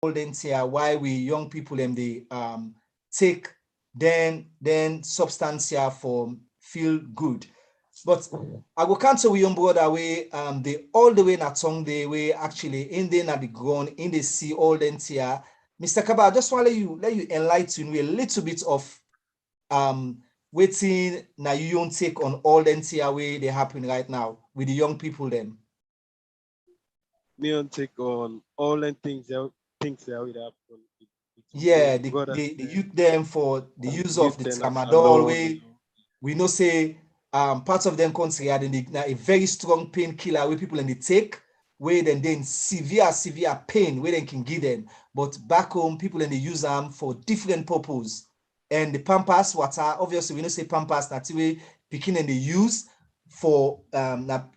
olden here, why we young people and they take then substance here for feel good. But I go cancel with your brother way the all the way na tongue the way actually in the na the ground in the sea olden here. Mr. Kaba, I just want to let you enlighten me a little bit of waiting now you don't take on all the NCR way they happen right now with the young people then. Me don't take on all the things that will happen. Yeah, the youth them for the use of the tramadol way. We know say parts of them considered a very strong painkiller where people in the take where then severe pain where they can give them. But back home, people in the use them for different purpose. And the pampas water, obviously we know say pampas that way picking in the use for that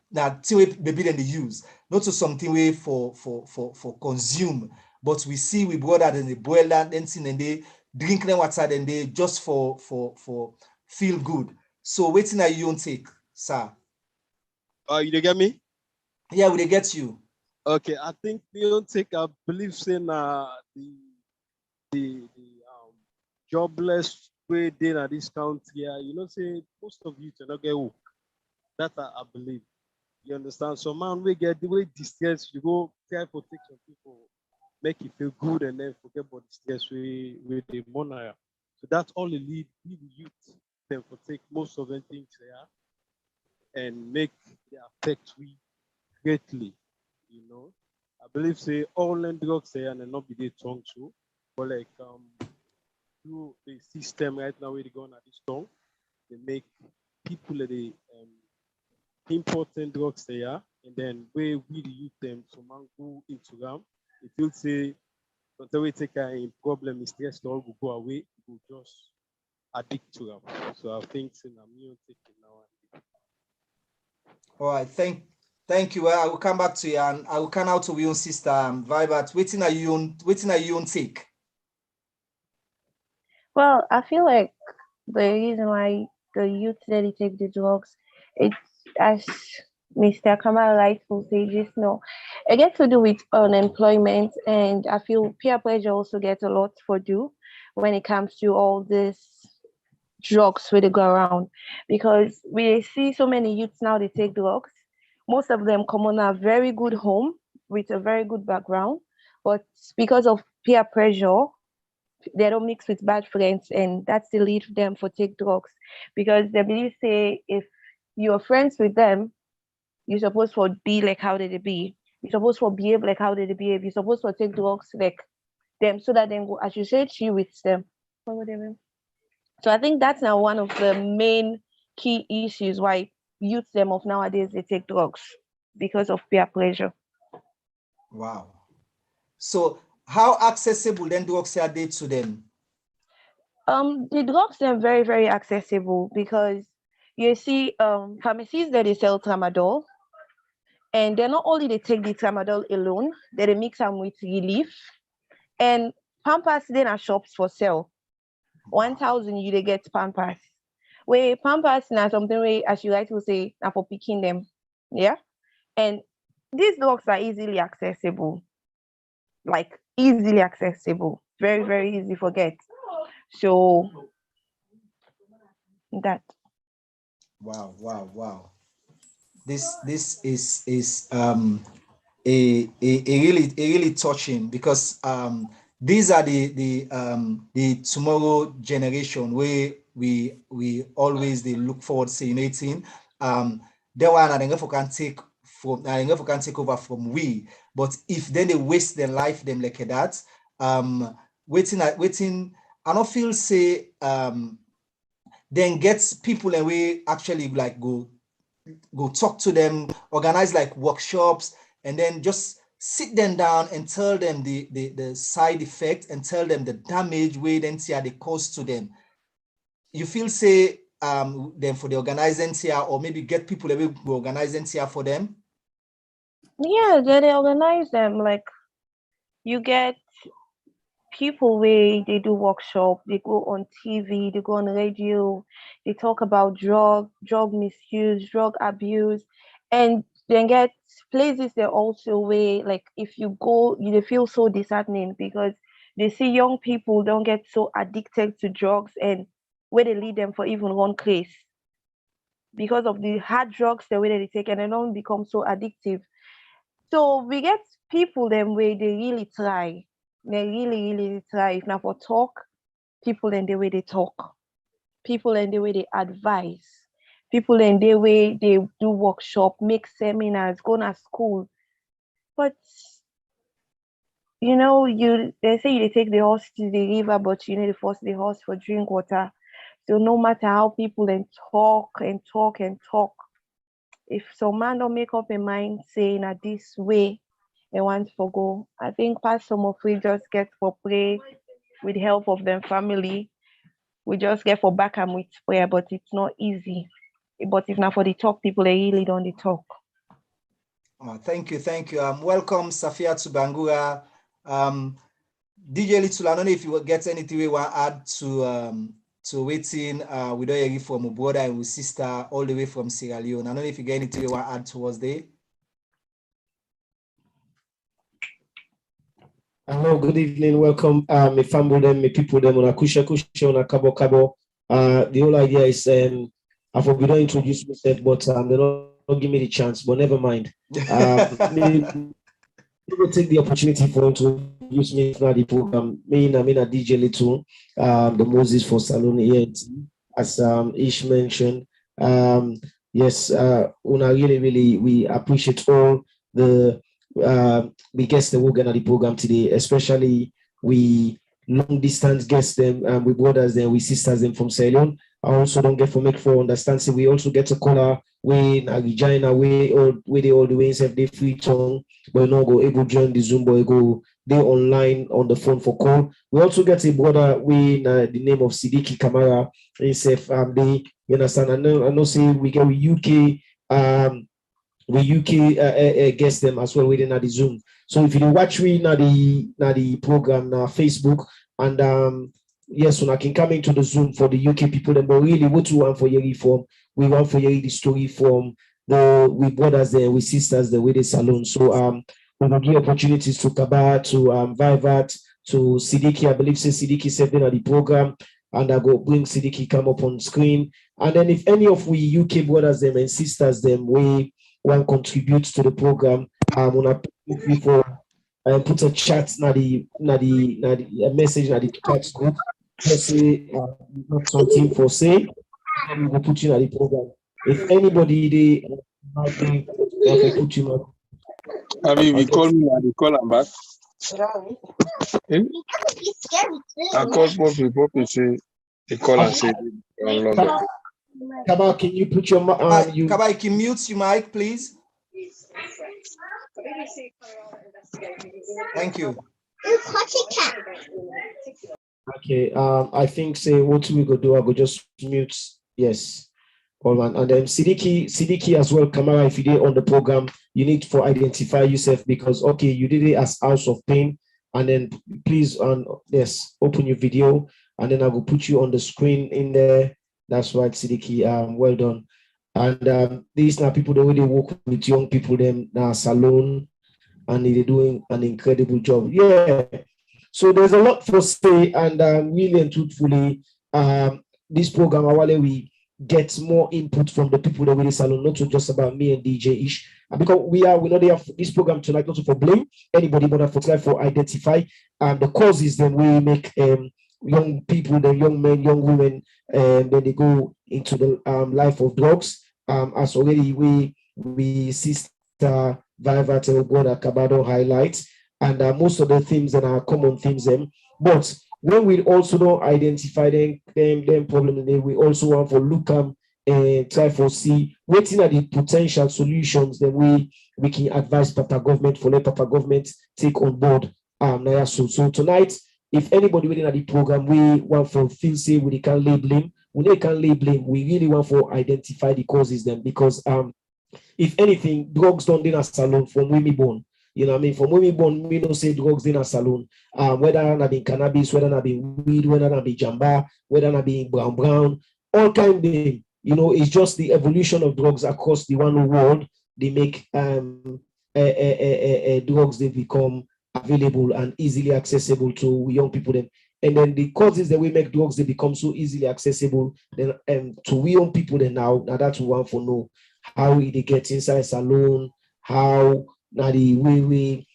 baby in the use, not to something way for consume. But we see we brother then they boil that then and they drink the water then they just for feel good. So waiting that you don't take, sir. You get me? Yeah, will they get you? Okay, I think we don't take. I believe saying the jobless way in this country. You know, say most of you cannot get work. That I believe. You understand? So man, we get the way distress. You go try for take some people, make you feel good, and then forget about the stress with the money. So that's all the lead the youth. Then for take most of the things there and make the affect we greatly. You know, I believe say all the drugs there and not be the tongue too, but like through the system right now where they going at this tongue, they make people the important drugs there, and then where we the youth them so man go into them. If you say until we take a problem, stress all will go away, it will just addict to them. So I think in a new taking now. All right, thank you. I will come back to you and I will come out to your sister Vibat. Waiting are you on take? Well, I feel like the reason why the youth really take the drugs, it's as Mr. Kamal rightful says, just no. It gets to do with unemployment, and I feel peer pressure also gets a lot for do when it comes to all this drugs where they go around. Because we see so many youths now they take drugs. Most of them come on a very good home with a very good background, but because of peer pressure they don't mix with bad friends and that's the lead them for take drugs because they believe say if you're friends with them you're supposed to be like how did they be, you're supposed to behave like how did they behave, you're supposed to take drugs like them so that then go associate you with them. What would they mean? So I think that's now one of the main key issues why youth them of nowadays they take drugs because of peer pressure. Wow. So how accessible then drugs are they to them? The drugs are very, very accessible because you see pharmacies that they sell tramadol, and they're not only they take the tramadol alone, they mix them with relief. And Pampers then are shops for sale. 1,000 you they get Pampers. Where Pampers now something way as you like to say now for picking them. Yeah. And these drugs are easily accessible. Like easily accessible. Very, very easy for get. So that. Wow. This is a really touching because these are the tomorrow generation where we always they look forward to uniting. They one and can take from can take over from we, but if then they waste their life them like that, waiting I don't feel say then gets people and we actually like go talk to them, organize like workshops, and then just sit them down and tell them the side effect and tell them the damage way then see they cause to them. You feel say them for the organizing here or maybe get people that will organize here for them? Yeah, they organize them like you get people where they do workshop, they go on TV, they go on radio, they talk about drug misuse, drug abuse, and then get places they also where like if you go, they feel so disheartening because they see young people don't get so addicted to drugs and where they lead them for even one case because of the hard drugs the way that they take and they don't become so addictive. So we get people them where they really try. They really try. If not for talk, people and the way they talk, people and the way they advise, people and the way they do workshop, make seminars, go to school. But they say they take the horse to the river, but you need to force the horse for drink water. So no matter how people then talk and talk and talk, if some man don't make up a mind saying that this way they want to go, I think past some of we just get for pray with the help of them family. We just get for back and with prayer, but it's not easy. But if not for the talk, people they really don't the talk. Oh, thank you. Welcome, Safia to Bangura. DJ Little, I don't know if you will get anything we want to add to waiting. We don't hear from a brother and a sister all the way from Sierra Leone. I don't know if you get anything you want to add towards there. Hello, good evening. Welcome, my family, them, my people, them on a kusha on a kabo. The whole idea is I forgot to introduce myself, but they don't give me the chance. But never mind. We will take the opportunity for him to introduce me for the program. Me, I mean, a DJ Little, the Moses for Salon ENT, as Ish mentioned. Yes, Una really, we appreciate all the we guests that we're gonna the program today, especially we long distance guests them we brothers them, we sisters them from Ceylon. I also don't get for make for understand. So we also get a caller way in Regina way or way they all the ways have they free tongue, but not go able to join the Zoom, but go they online on the phone for call. We also get a brother we the name of Sidiki Kamara. Himself they you understand. I know say we get with UK guest them as well within the Zoom. So if you watch me now the program now Facebook and yes, when I can come into the Zoom for the UK people, then but really what we want for your reform, we want for your the story from the we brothers there, we sisters there with the salon. So we will give opportunities to Kaba, to Vivat, to Sidiki. I believe say Sidiki serving at the program, and I go bring Sidiki come up on screen. And then if any of we UK brothers them and sisters them we want contribute to the program, I'm gonna put a chat na the message na the chat group. Just say not something for say, and we will put you in the program. If anybody they put you. Abi, we call me and they call him back. I call Poppy say they call and say Kaba, can you put your Kaba, can you mute your mic, please? Thank you. Okay, I think say what we go do, I go just mute. Yes. All right. And then Sidiki as well, Kamara, if you did on the program, you need to identify yourself because okay, you did it as House of Pain. And then please yes, open your video and then I will put you on the screen in there. That's right, Sidiki. Well done. And these now people that really work with young people them now salon and they're doing an incredible job. Yeah. So there's a lot for say, and really and truthfully, this program, while we get more input from the people that really salon, not just about me and DJ Ish. And because we know they have this program tonight, not for blame anybody, but for try for identify the causes then we make young people, the young men, young women, and then they go into the life of drugs. As already we sister Vivat and brother Cabado highlights. And most of the themes that are common themes them. But when we also don't identify them problem, then we also want to look and try for see waiting at the potential solutions that we can advise Papa government for let Papa government take on board. So tonight, if anybody within at the program, we want for feel say we can labeling, when they can labeling, we really want for identify the causes them because if anything, drugs don't in a salon from women born. You know what I mean? From women born, we don't say drugs in a salon. Whether not be cannabis, whether not be weed, whether not be jamba, whether not be brown, all kind of, it's just the evolution of drugs across the one world they make drugs, they become available and easily accessible to young people. Then, and then the causes that we make drugs, they become so easily accessible then to we young people. Then now that's one for know how they get inside salon, how now the way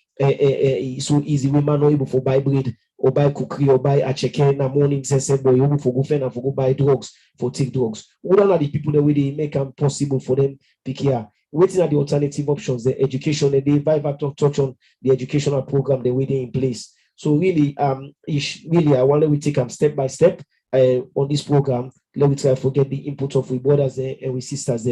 so easy we man not able for buy bread or buy cookery or buy a chicken in the morning, say boy, you able for go fend and for go buy drugs, for take drugs. What are the people that way they make them possible for them pick here? Waiting at the alternative options, the education, and they touch on the educational program, the way they in place. So really, really, I want to take them step by step on this program. Let me try to forget the input of we brothers and we sisters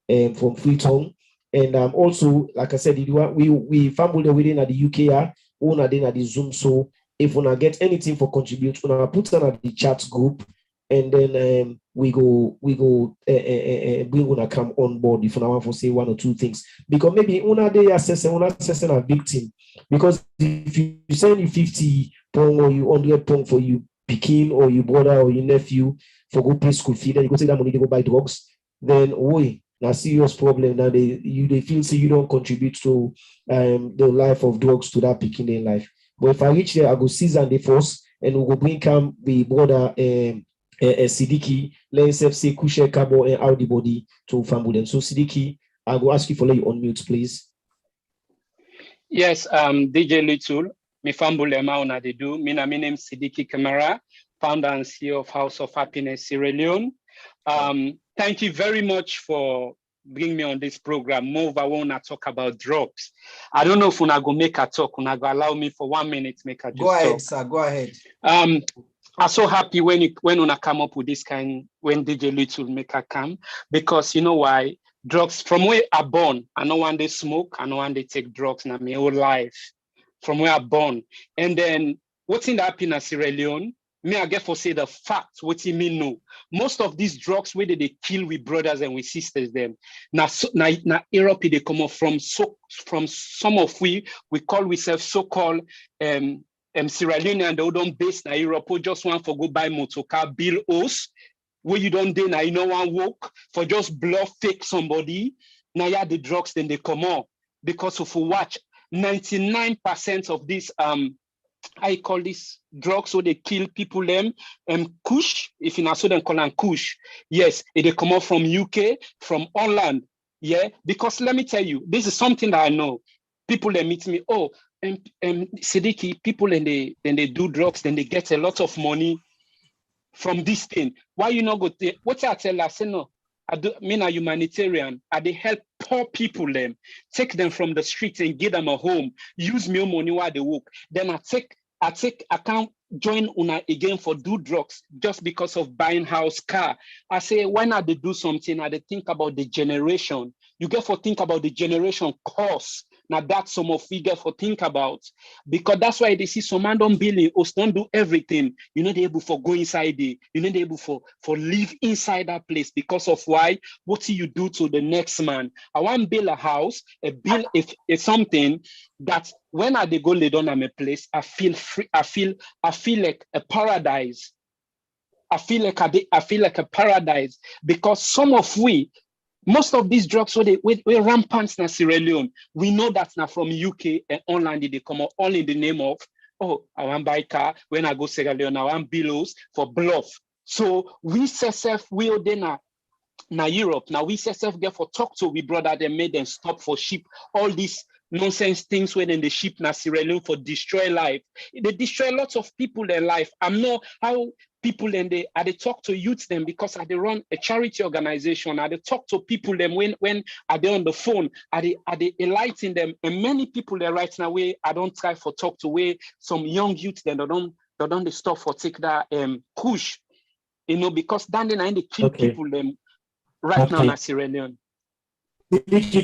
from Freetown. And also, like I said, we family within at the UK, own at the Zoom. So if we not get anything for contribute, we put on at the chat group, and then we go bring una come on board if una want to say one or two things, because maybe una they assessing a victim, because if you send you 50 pound or you 100 pound for you picking or your brother or your nephew for go pay school fee, then you go take that money to go buy drugs, then now serious problem. Now they feel so you don't contribute to the life of drugs to that picking in life. But if I reach there, I go seize and the force, and we go bring come the brother Sidiki, let's say Kushe Kabo and Audi body to family. So Sidiki, I will ask you for you on mute, please. Yes, DJ Little, me family mauna they do. My name is Sidiki Kamara, founder and CEO of House of Happiness Sierra Leone. Thank you very much for bringing me on this program. Move, I want to talk about drugs. I don't know if una go make a talk. Una go allow me for 1 minute make a just go ahead, talk. Sir. Go ahead. I'm so happy when una come up with this kind, when DJ Little make a come, because you know why? Drugs, from where I born, I know when they smoke, I know when they take drugs in my whole life, from where I born. And then what's in the happiness Sierra Leone? Me, I get for say the fact, what you mean no. Most of these drugs, where they kill with brothers and with sisters, them. Now Europe, they come up from some of we call ourselves so-called Sierra Leone, and they don't base na Europe, who just want for go buy motor car, bill us, where you don't do now, you know one work for just bluff fake somebody. Now yeah, the drugs then they come on. Because if you watch 99% of these I call this drugs, so they kill people them Kush, if you not so then call them Kush. Yes, they come out from UK, from Holland. Yeah, because let me tell you, this is something that I know. People they meet me, Sidiki, people and they do drugs, then they get a lot of money from this thing. Why you not go to what I tell I say no. I mean a humanitarian. I help poor people them, take them from the streets and give them a home, use me money while they work. Then I can't join una again for do drugs just because of buying house, car. I say, why not they do something? I they think about the generation. You get for think about the generation cost. Now that's some of we get for think about, because that's why they see some man don't build us don't do everything. You're not able for go inside it. You're not able for live inside that place because of why? What do you do to the next man? I want to build a house, if something that when I they go lay down at my place, I feel free. I feel like a paradise. I feel like a paradise, because some of most of these drugs, so we're rampant in Sierra Leone. We know that now from UK and online they come out all in the name of, I want buy car. When I go Sierra Leone, I want bills for bluff. So we self will then na Europe. Now we self get for talk to we brother, they made them stop for ship. All these nonsense things when in the ship na Sierra Leone for destroy life. They destroy lots of people their life. I'm not how people and they talk to youth them, because they run a charity organization. They talk to people them when are they on the phone, are they enlightening them, and many people there right now where I don't try for talk to where some young youth then they don't stop for take that push, because then they kill people them right now in Sierra Leone. Thank you.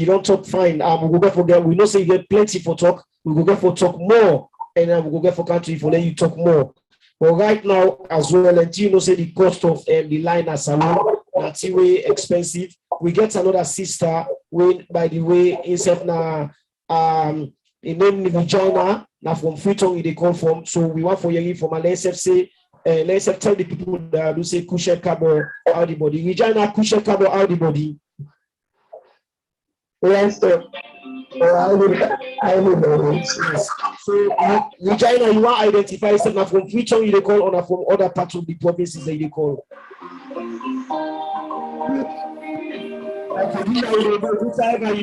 You don't talk fine. We go forget. We know say you get plenty for talk. We go get for talk more, and we go get for country for let you talk more. But right now as well, and you know say the cost of the line as salon that's way expensive. We get another sister. When by the way, instead na in name Regina now from Freetown they come from. So we want for you from let's say let's tell the people that do say Kushe Kabo out the body. Regina Kushe Kabo out the body. Yes, sir. I would know. Yes. So, Regina, you want to identify yourself now from which one you call or from other parts of the provinces that you call? Okay, you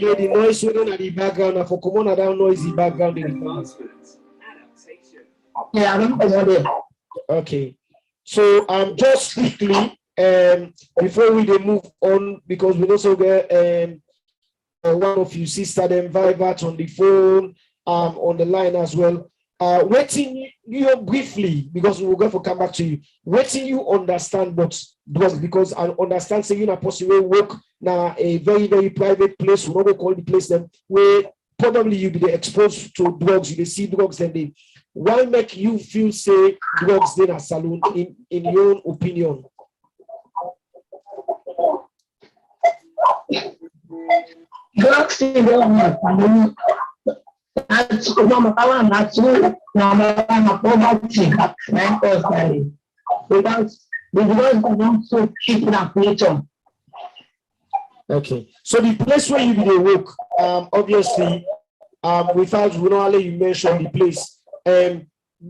know the noise within the background, and for common that noisy background in the comments. Yeah, I don't know that. Okay. So just quickly, before we move on, because we also get one of you sister them Vivat on the phone, on the line as well. Waiting you briefly, because we're going to come back to you. Waiting you understand what drugs, because I understand saying a person will work now a very, very private place, we don't call the place them where probably you be exposed to drugs, you see drugs, then they why make you feel say drugs in a saloon in your own opinion? Drugs in the saloon. That's number one, that's number one, poverty, personally. Because the drugs are not so cheap in a nature. Okay, so the place where you be work, obviously, without really you mention the place,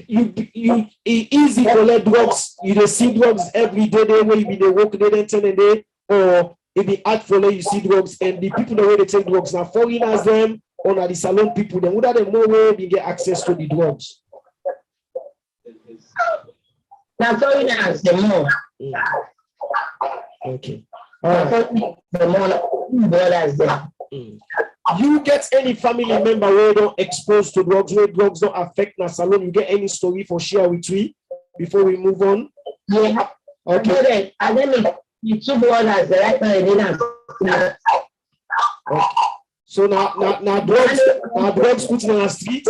you easy collect drugs. You dey see drugs every day. They where you be the work day, then a day, or it be hard for you see drugs, and the people the way they take drugs now foreigners them or na the salon people. Then would have more way they get access to the drugs. Now foreigners the more. Okay. The more brothers there. You get any family member where don't exposed to drugs, where drugs don't affect na salon? You get any story for share with we before we move on? Yeah. Okay. And then the two brothers, the right now, okay. So now drugs put in the street?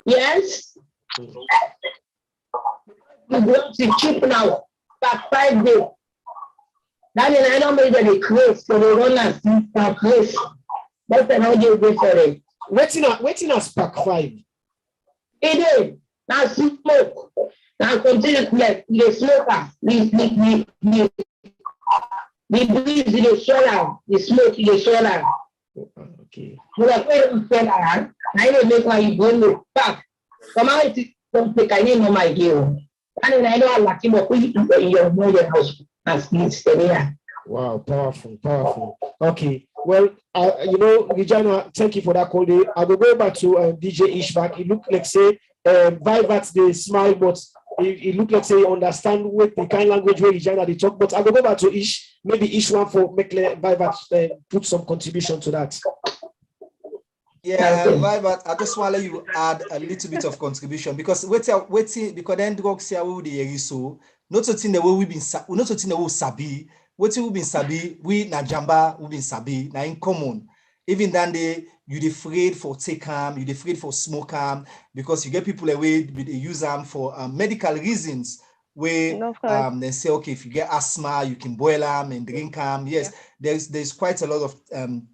Yes. The drugs is cheap now. Back 5 days. That means I don't make any close, so they run and close. That's an audio go for it. Waiting a spark 5. It is. Now smoke. Now continue to like the smoker. The breeze in the solar. The smoke in the solar. Okay. You are going to solar. I don't make why you go look back. Come out don't take any of my deal. And I don't like him in your mother house. Wow, powerful. Okay, well, Regina, thank you for that call. I will go back to DJ Ishbak. It looked like say Vivat they smile, but it looked like say understand what the kind of language where Regina they talk. But I will go back to Ish. Maybe Ish one for make Vivat put some contribution to that. Yeah, Vivat, I just want to let you add a little bit of contribution because waiting because then drugs here we the so. Not to think the way we've been, not to think the way sabi. What we've been sabi, we na jamba we've been sabi na in common. Even then you afraid for take harm, you afraid for smoke harm because you get people away they use them for medical reasons. Where they say okay, if you get asthma, you can boil them and drink them. Yes, yeah. There's quite a lot of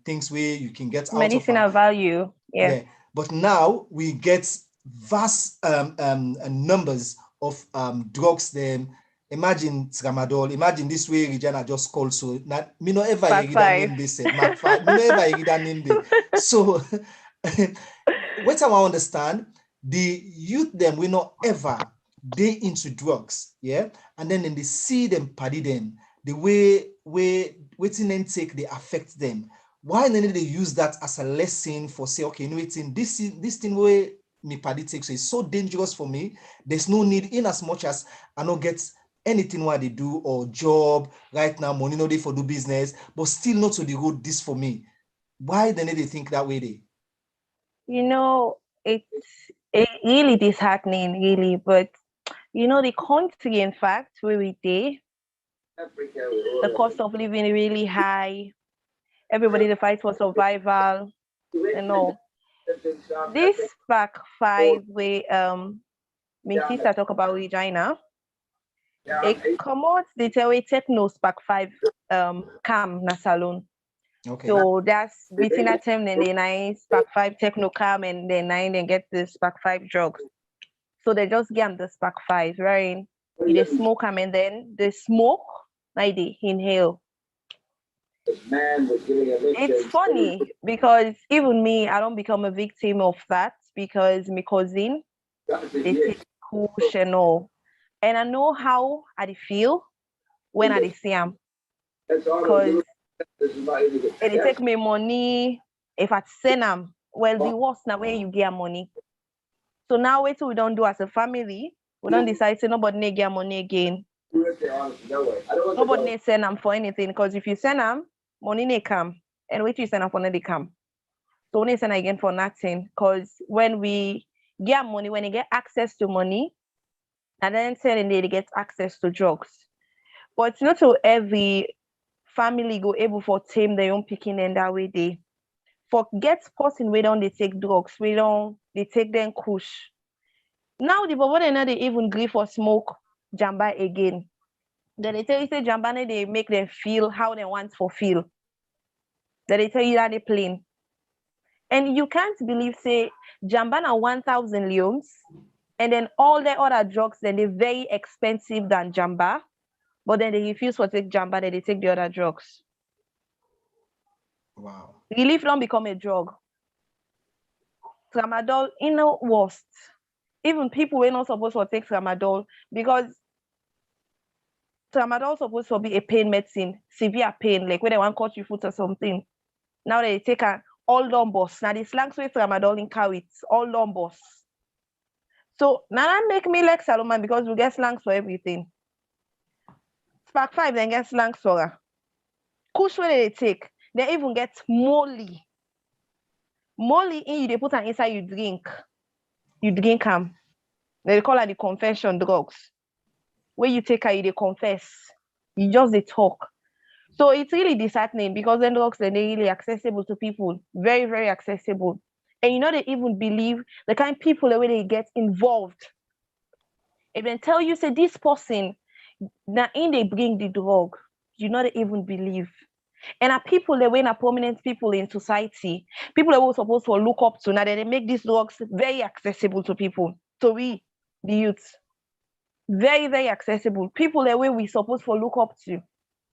things where you can get medicinal value. Yeah, but now we get vast numbers of drugs. Then imagine tramadol. Imagine this way Regina just called. So not me no ever hear that name. They said Mark 5. Me no ever hear that name. So what I want to understand, the youth them we not ever they into drugs, yeah, and then they see them paddy them the way waiting then take they affect them. Why then they use that as a lesson for say okay, you know this thing way me paddy takes so it's so dangerous for me. There's no need in as much as I don't get anything what they do or job right now, money no they for do business, but still not to the road this for me. Why then they think that way they? You know, it's really disheartening, really, but you know, the country, in fact, where we did, the cost of living really high. Everybody the fight for survival. You know, this back 5 way my sister talk about Regina. It come out they tell we techno spark 5 cam na salon. Okay. So that's between that time and the 9 spark 5 techno cam and the 9 and get the spark 5 drugs. So they just give them the spark 5, right? They smoke them and then they smoke, like they inhale. It's funny because even me, I don't become a victim of that because my cousin, they take push and all. And I know how I feel when I see them. Because they take me money. If I send them, well, the worst now where you get money. So now what we don't do as a family, we don't decide to nobody get money again. Nobody send them for anything because if you send them, money they come. And wait you send them for they come. So we send again for nothing. Because when we get money, when they get access to money, and then selling they get access to drugs. But it's not to every family go able for tame their own picking and that way they forget person we don't they take drugs, we don't they take them kush. Now the bubble they even agree for smoke jamba again. Then they tell you say jamba they make them feel how they want for feel. Then they tell you that they plain. And you can't believe say jamba na 1,000 leons, and then all the other drugs then they're very expensive than jamba. But then they refuse to take jamba, then they take the other drugs. Wow. Relief don't become a drug. Tramadol, worst. Even people were not supposed to take tramadol because tramadol supposed to be a pain medicine, severe pain, like when they want to cut your foot or something. Now they take an all-down boss. Now the slangs with tramadol in carry all-down boss. So now that make me like Salomon because we get slangs for everything. Spark 5 then get slangs for her. Kush where they take, they even get molly. Molly in you, they put her inside you drink. You drink them. They call her the confession drugs. When you take her, you they confess. You just they talk. So it's really disheartening because then drugs they're really accessible to people. Very, very accessible. And they even believe the kind of people the way they get involved. If they tell you, say this person, now in they bring the drug, they even believe. And are people that were prominent people in society, people that were supposed to look up to, now they make these drugs very accessible to people, to we, the youth. Very, very accessible. People that we supposed to look up to,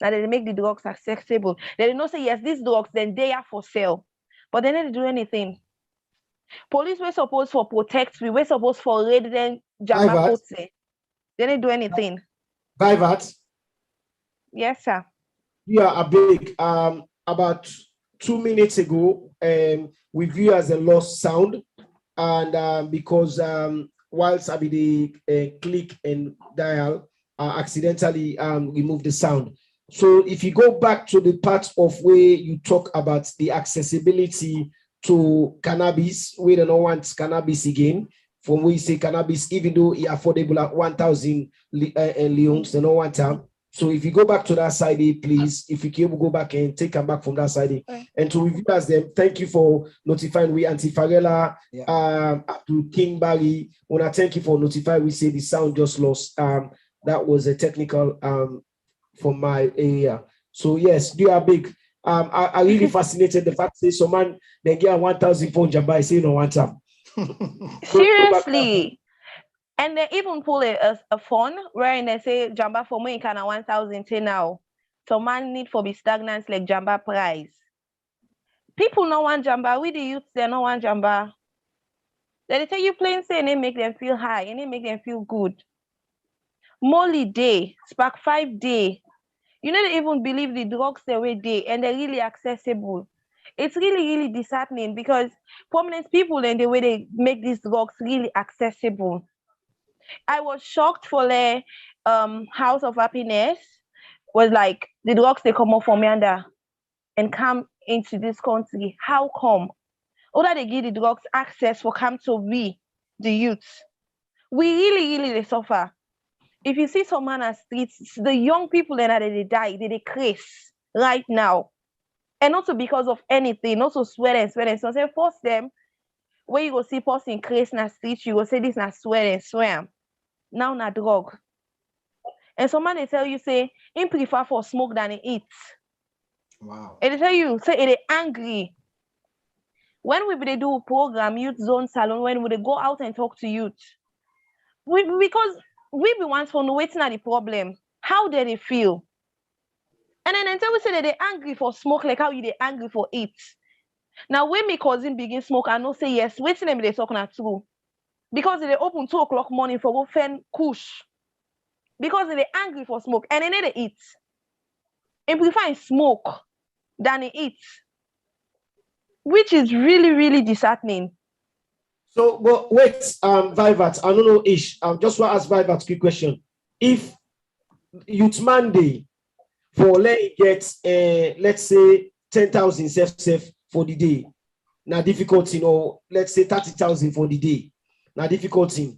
now they make the drugs accessible. They don't say, yes, these drugs, then they are for sale. But they didn't do anything. Police were supposed to protect, we were supposed to raid them, Jamakote. They didn't do anything. Vivat? Yes, sir. Yeah, a big about 2 minutes ago, we view as a lost sound, and because whilst I be the click and dial, accidentally remove the sound. So if you go back to the part of where you talk about the accessibility to cannabis, we don't want cannabis again. From where you say cannabis, even though it's affordable at 1,000 leons, they don't want time. So if you go back to that side, please, if you can go back and take them back from that side. And to review as them, thank you for notifying we Auntie Farella, to King Barry. When I thank you for notifying, we say the sound just lost. That was a technical from my area. So yes, you are big. I really fascinated the fact that some man they get 1,000 pounds jamba, I say no one time. Seriously. And they even pull a phone wherein they say jamba for me in kind of 1,000 now. So man need for be stagnant like jamba price. People no want jamba. We the youth they no want jamba. They tell you plain say and they make them feel high and they make them feel good. Molly day, Spark 5 day. They even believe the drugs they way day and they're really accessible. It's really, really disheartening because prominent people and the way they make these drugs really accessible. I was shocked for the House of Happiness was like the drugs they come up from yonder and come into this country. How come? Or they give the drugs access for come to we, the youth. We really, really they suffer. If you see someone on streets, the young people that they die, they craze right now. And also because of anything, also sweating. So say force them, where you go see person craze in the street, you go say this na swear. Now na drug. And someone they tell you say he prefer for smoke than he eat. Wow. And they tell you say they angry. When we do a program, youth zone salon, when we go out and talk to youth, because we be ones for waiting at the problem. How do they feel? And then until we say that they're angry for smoke, like how you they angry for it. Now when my cousin begin smoke, I know say yes, wait till them they talking at true. Because they open 2 o'clock morning for go fen kush. Because they angry for smoke and then they eat. And prefer smoke than they eat. Which is really, really disheartening. So, but wait, Vivat, I don't know, Ish. Just want to ask Vivat a quick question. If Youth Monday for let's say 10,000 safe for the day, now difficulty, let's say 30,000 for the day, now difficulty.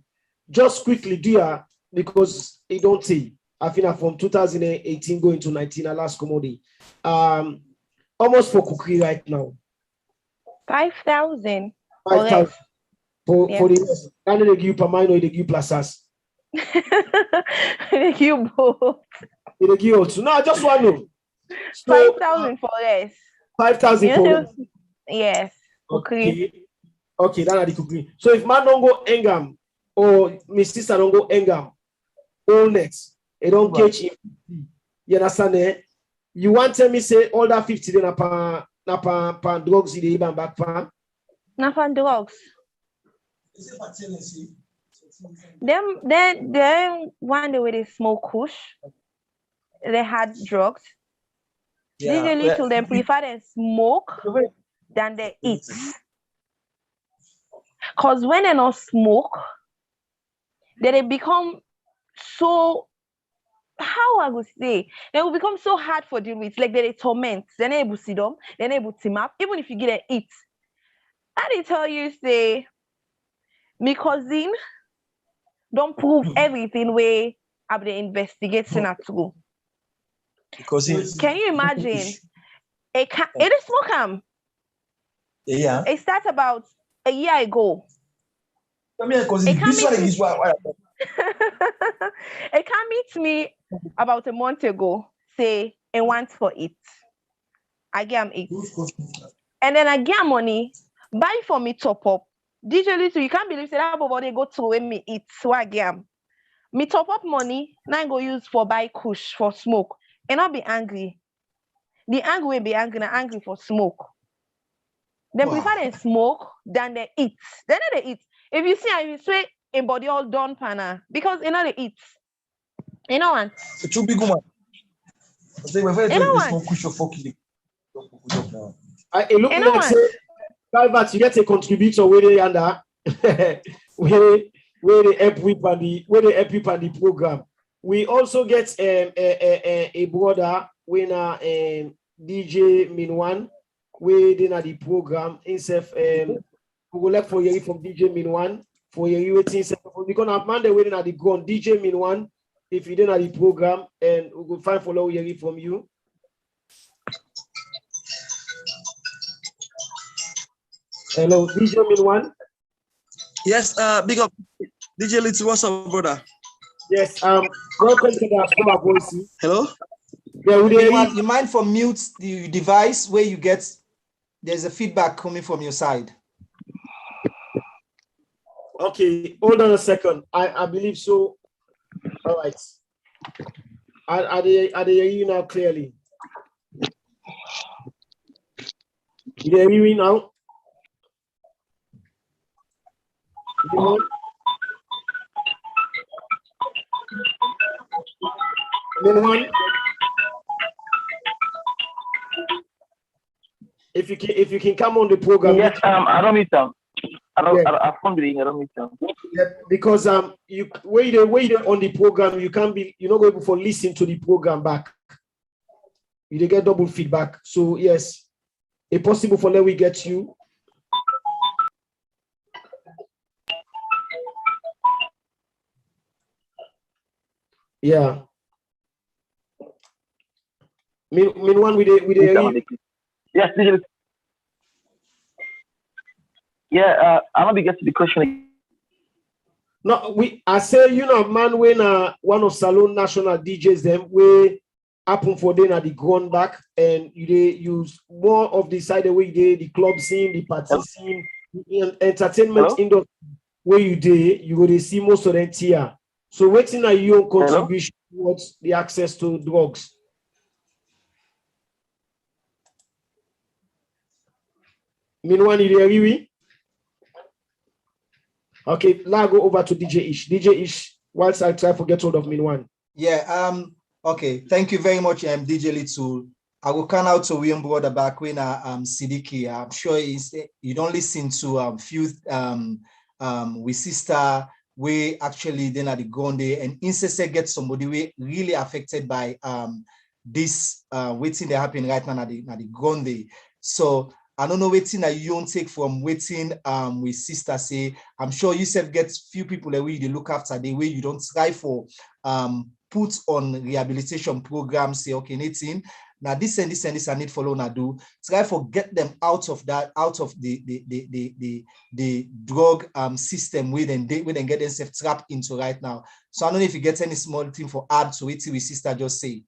Just quickly, dear, because it don't say. I think from 2018 going to 19, last commodity, almost for cookery right now. 5,000. 5,000 for the rest. And they give you per mine or they give you plus us. They give you both. They give you also. No, I just want to know. So, 5,000 for less. 5,000 for less. Yes. Okay, that's the cookery. So if man don't go Engam or my sister don't go Engam, all next, they don't catch him. You understand? You want to tell me say all that 50 then pan drugs in the even back pan? Not pan drugs. Them one day where they smoke kush, they had drugs. Usually to them prefer they smoke than they eat. Because when they not smoke, then they become so, how I would say, they will become so hard for deal with, like they torment, then they able to see them, then they able to team up, even if you get to eat. I did tell you, say, my cousin don't prove everything where I've been investigating at school. Can you imagine? It is smoke. Yeah. It started about a year ago. It can meet me about a month ago. Say, I want for it. I get it. And then I get money, buy for me top up. Digitally, so you can't believe that everybody go to when me eat. So I get me top up money, now I go use for buy kush for smoke. And I'll be angry. The angry will be angry, and angry for smoke. They prefer they smoke than they eat. Then they eat. If you see, I say a body all done pana because you know they eat. You know what? It's too big one. You know what? It look like say, Calvert, you get a contributor where they under where they help with the program. We also get a brother when DJ Minwan where they na the program instead we go look for you from DJ Minwan for you waiting we gonna have Monday waiting at the ground DJ Minwan if you didn't have the program and we go find follow you from you. Hello, DJ Minwan. Yes, big up DJ Little. What's up, brother? Yes, welcome to the Diaspora Voice. Hello. Yeah, you mind for mute the device where you get there's a feedback coming from your side. Okay, hold on a second. I believe so. All right. Are they hearing you now clearly? They hear you now? Anyone? If you can come on the program. Yes, I don't meet them. I can't believe I don't meet them. Yeah, because you wait on the program, you can't be you're not able to listen to the program back. You get double feedback. So yes, it's possible for let we get you. Yeah. Meanwhile, with the yes, yeah, I want to get to the question. No, I say man when one of Salon national DJs them we happen for them at the ground back and they use more of the side where the club scene, the party scene, the entertainment industry where you go to see most of them here. So waiting are your contribution towards the access to drugs? Minwan, you hear me? Okay, now go over to DJ Ish. DJ Ish, whilst I try to get hold of Minwan. Yeah, okay. Thank you very much, DJ Little. I will come out to William brother back when Sidiki. I'm sure you don't listen to few with sister we actually then at the Gonde and Incese get somebody we really affected by this waiting that happen right now at the Gonde. So I don't know waiting that you don't take from waiting with sister say. I'm sure you said get few people that way you look after the way you don't try for put on rehabilitation programs, say okay, Nathan. Now this and this and this I need follow na do. Try for get them out of that, out of the drug system where then get themselves trapped into right now. So I don't know if you get any small thing for add to it with sister just say.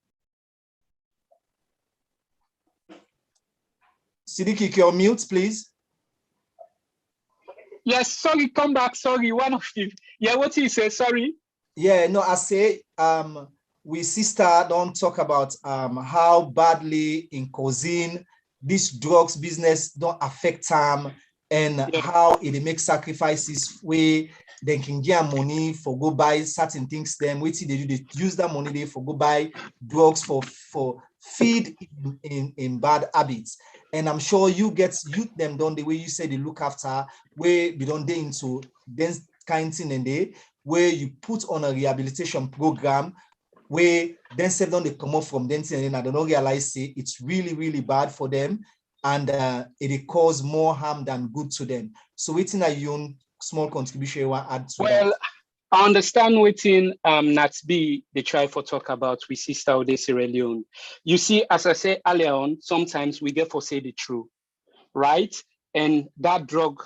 Sidiki, your mute, please. Yes, sorry, come back. Sorry, one of you. Yeah, what you say? Sorry. Yeah, no, I say we sister don't talk about how badly in cousin this drugs business don't affect them and how it makes sacrifices where they can get money for go buy certain things. Them wait till they use that money they for go buy drugs for feed in bad habits. And I'm sure you get youth them done the way you say they look after where we don't day into then kind thing and they where you put on a rehabilitation program where then say don't they come off from them and I don't realize say it's really, really bad for them and it cause more harm than good to them. So waiting that your own small contribution you want to add to that. I understand waiting Natsby they try for talk about with sister Ode Sierra Leone. You see, as I said earlier on, sometimes we get for say the truth, right? And that drug,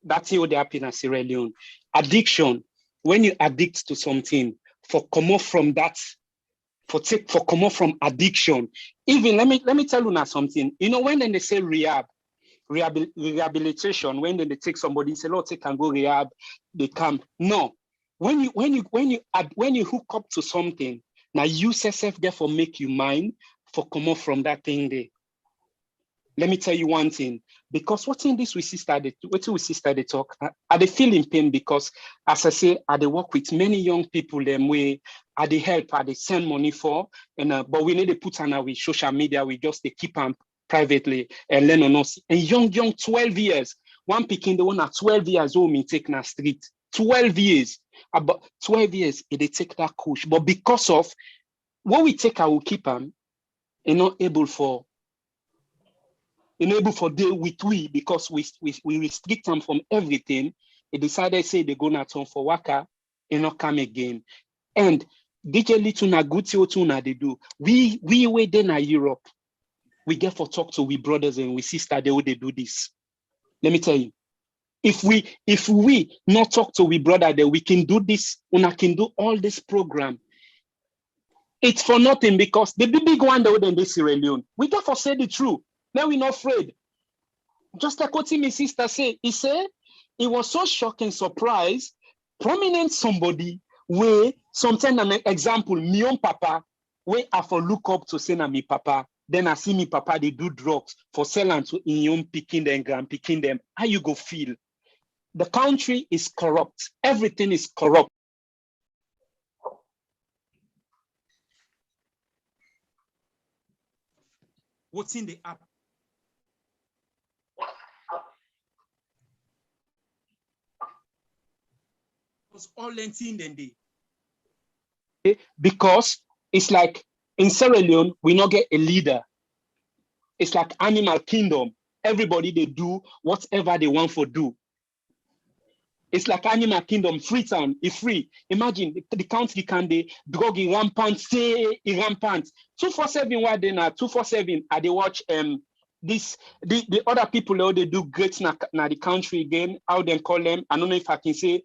that's what happen in Sierra Leone. Addiction, when you addict to something, for come off from that, for come off from addiction. Even let me tell you now something. You know, when they say rehabilitation, when they take somebody, say, "Oh, they can go rehab," they come. No, when you hook up to something, now you yourself therefore make you mind for come off from that thing there. Let me tell you one thing, because what's in this with sister, they talk, I they feel in pain because, as I say, I they work with many young people them way, I they help, I they send money for, and but we need to put on our social media, we just they keep them privately and learn on us. And young 12 years, one picking the one at 12 years old, me take na street, 12 years, about 12 years, they take that push, but because of what we take, I will keep them, and not able for deal with we because we restrict them from everything. They decided say they go not turn for waka and not come again. And DJ Little na good na they do. We wait then in Europe. We get for talk to we brothers and we sister the way they do this. Let me tell you, if we not talk to we brother that we can do this, una can do all this program. It's for nothing because the big one that in this Sierra Leone. We get for say the truth. Now we're not afraid. Just like what my sister said, he said it was so shocking, surprise, prominent somebody where sometimes an example, me own papa, where I for look up to say na me papa, then I see me papa they do drugs for selling to in young picking them, grand picking them. How you go feel? The country is corrupt. Everything is corrupt. What's in the app? All lengthy than they. Because it's like in Sierra Leone, we not get a leader. It's like animal kingdom. Everybody they do whatever they want for do. It's like animal kingdom, free town, it's free. Imagine the country can they drug rampant, stay rampant. 247 what they now 247 and they watch the other people how they do great na the country again, how they call them. I don't know if I can say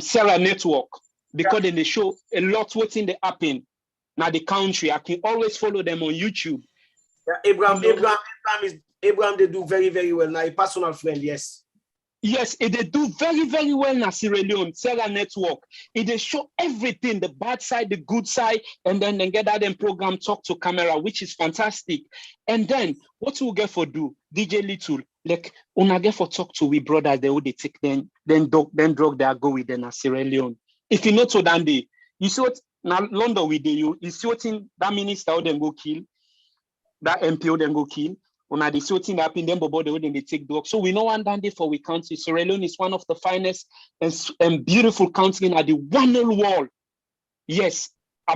Sarah Network, because then they show a lot what's in the happen now the country. I can always follow them on YouTube. Yeah, Abraham they do very, very well. Now a personal friend, yes. Yes, they do very, very well in Sierra Leone, Sierra Network. They show everything, the bad side, the good side, and then they get that in program talk to camera, which is fantastic. And then what we get for do, DJ Little, like when I get for talk to we brothers, they would take then drug they go with them Sierra Leone. If you know to Dandy, you see what now London with you see what in that minister or then go kill, that MPO then go kill. When the sorting that in them, but they take drugs. So we know one day for we country. Sierra Leone is one of the finest and beautiful country in the whole world. Yes,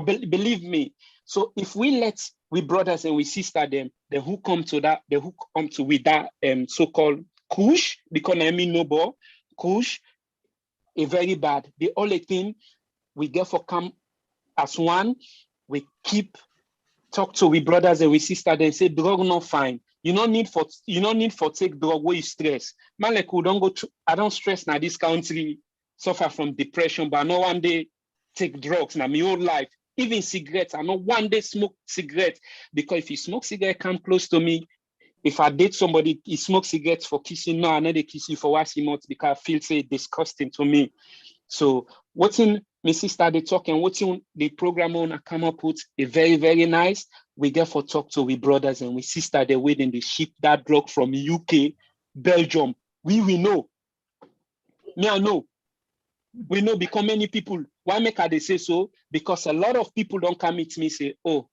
believe me. So if we let we brothers and we sister them, the who come to that, the who come to with that so-called kush, because I mean no more kush, a very bad. The only thing we get for come as one, we keep talk to we brothers and we sister them say drug not fine. You don't need for take drug where you stress. Man, like we don't go to, I don't stress now this country suffer from depression, but no one day take drugs now my whole life. Even cigarettes, I know one day smoke cigarettes because if you smoke cigarette come close to me, if I date somebody, he smoke cigarettes for kissing, no, I know they kiss you for what he wants because I feel say disgusting to me. So what's in my sister they talking, what's in the program on I come up with a very, very nice. We get for talk to we brothers and we sister they waiting they ship that drug from UK, Belgium. We know. Me I know. We know because many people, why make I they say so? Because a lot of people don't come meet me say, oh,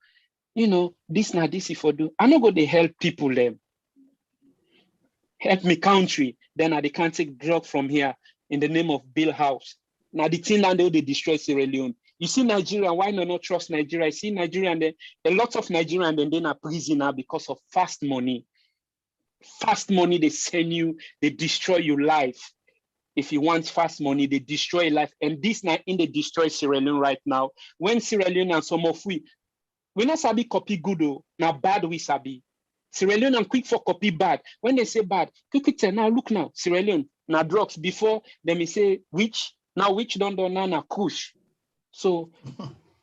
you know, this now this if I do. I know go they help people them. Help me country. Then they can't take drug from here in the name of Bill House. Now the thing that they destroy Sierra Leone. You see Nigeria, why not trust Nigeria? You see Nigeria and a lot of Nigerians and then are prisoner because of fast money. Fast money, they send you, they destroy your life. If you want fast money, they destroy your life. And this now in the destroy Sierra Leone right now. When Sierra Leone and some of we not sabi copy good though, now bad we sabi. Sierra Leone and quick for copy bad. When they say bad, quick tell now look now, Sierra Leone, now drugs before they may say which now now kush. So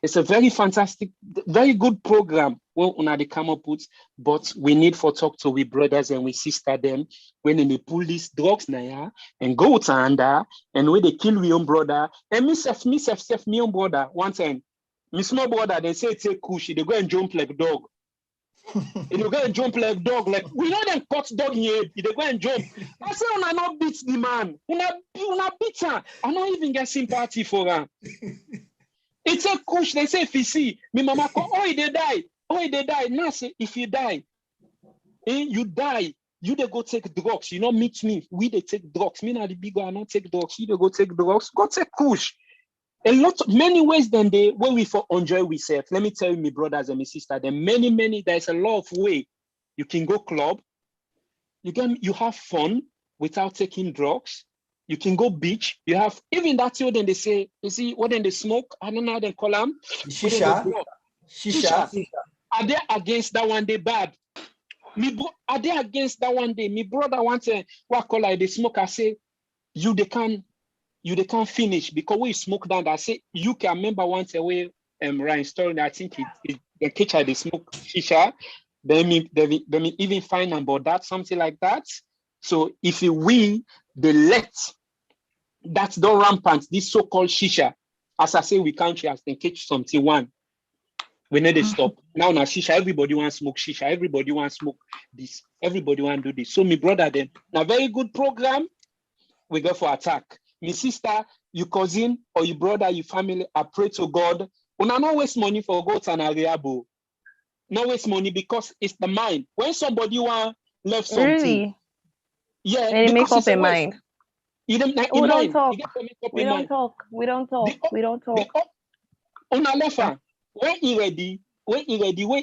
it's a very fantastic, very good program when they come up with, but we need for talk to we brothers and we sister them when they pull these drugs now and go to under and when they kill we own brother and me own brother one time. My small brother, they say take kush, they go and jump like dog. They go and jump like dog, like we know them cut dog here, they go and jump. I say, I not beat the man, una beat her. I don't even get sympathy for her. It's a kush, they say if you see, me mama call, oh, they die. Now say, if you die, you die. You they go take drugs. You not meet me. We they take drugs. Me not the big guy, I not take drugs. You they go take drugs. Go take kush. Many ways than they where we for enjoy ourselves. Let me tell you, my brothers and my sisters, there many, there's a lot of way you can go club, you have fun without taking drugs, you can go beach, you have even that you then they say, you see what then they smoke, I don't know how they call them. Shisha. Are they against that one day bad? Are they against that one day? My brother wants what call like they smoke, I say, you they can't finish because we smoke down. I say you can remember once away Ryan story. I think the kitchen they smoke shisha. They even find about that something like that. So if we they let that's the rampant this so-called shisha, as I say we country as they catch something one. We need to stop. Now shisha, everybody wants smoke shisha, everybody wants smoke this, everybody want to do this. So my brother then now very good program. We go for attack. My sister, your cousin, or your brother, your family, I pray to God. Una not waste money for goats and ariabo. No waste money because it's the mind. When somebody want left something, Really? yeah, They make up a mind. We don't talk. Una left when he ready, when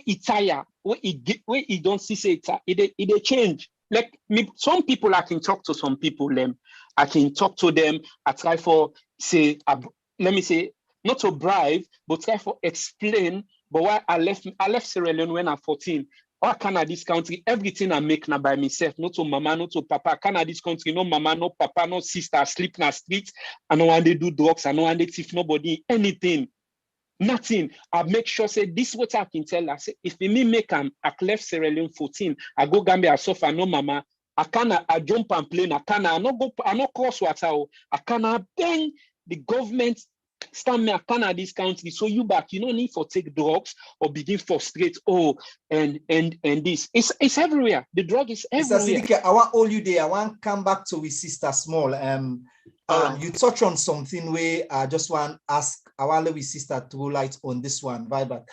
he tire, when he don't see say it change. Like me, some people I can talk to some people them. I can talk to them. I try for say let me say not to bribe, but try for explain. But why I left Sierra Leone when I'm 14. Why can I this country? Everything I make now by myself, not to mama, not to papa. Can I this country? No mama, no papa, no sister. I sleep in the streets. I know when they do drugs. I know when they thief nobody anything. Nothing. I make sure say this what I can tell. I say if me make I left Sierra Leone 14, I go Gambia, I suffer no mama. I cannot jump and plane. I not cross water. I cannot then the government stand me a cannot this country. So you back, you don't need for take drugs or begin frustrate. Oh, and this. It's everywhere. The drug is everywhere. Mr. Sidike, I want all you there. I want to come back to with Sister Small. You touch on something where I just want to ask, I want with Sister throw light on this one, Viber.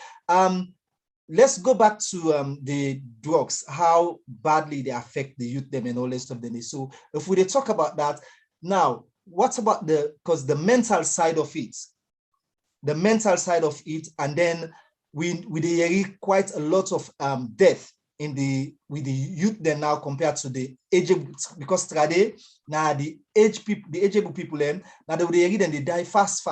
Let's go back to the drugs, how badly they affect the youth them and all this stuff. So if we talk about that, now, what about because the mental side of it, and then we hear quite a lot of death with the youth then now compared to the age, because today now the ageable people then now they read and they die fast,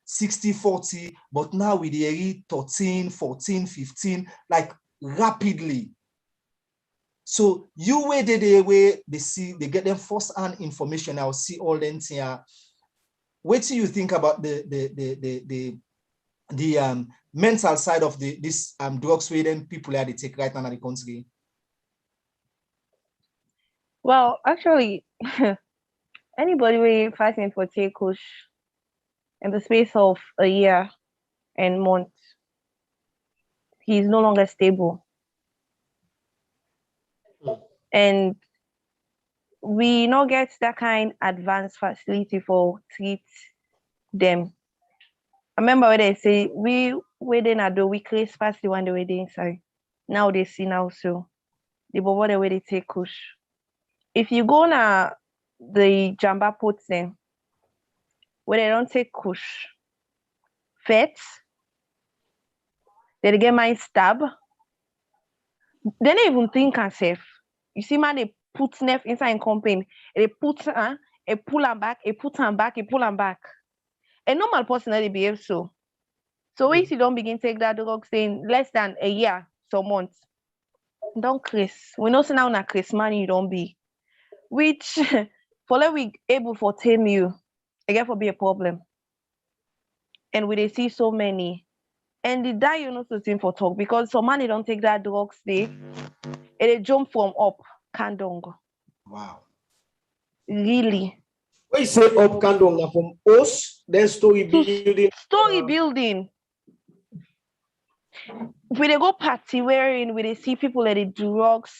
60, 40, but now we read 13, 14, 15, like rapidly. So you where they get them first-hand information. I'll see all them here. What do you think about the mental side of this drugs where then people are they take right now in the country? Well, actually, anybody really fighting for take kush in the space of a year and months, he's no longer stable. And we not get that kind advanced facility for treat them. I remember when they say we then at the weekly past the one the way they inside. Now they see now so the bobo the way they take kush. If you go na the jamba pots then where they don't take kush, fats, they get my stab. They don't even think and safe. You see, man, they put snef inside in company. They put a pull and back, a put and back, a pull and back. A normal person they behave so. So if you don't begin take that drug in less than a year, some months, don't Chris. We know so now na Chris man you don't be. Which for let we able for tame you, again for be a problem. And we they see so many. And the die you know to thing for talk because some man they don't take that drug stay and they jump from up kandong. Wow. Really. When you say up kandong from us, then story building. Story building. We they go party wherein we they see people that they drugs,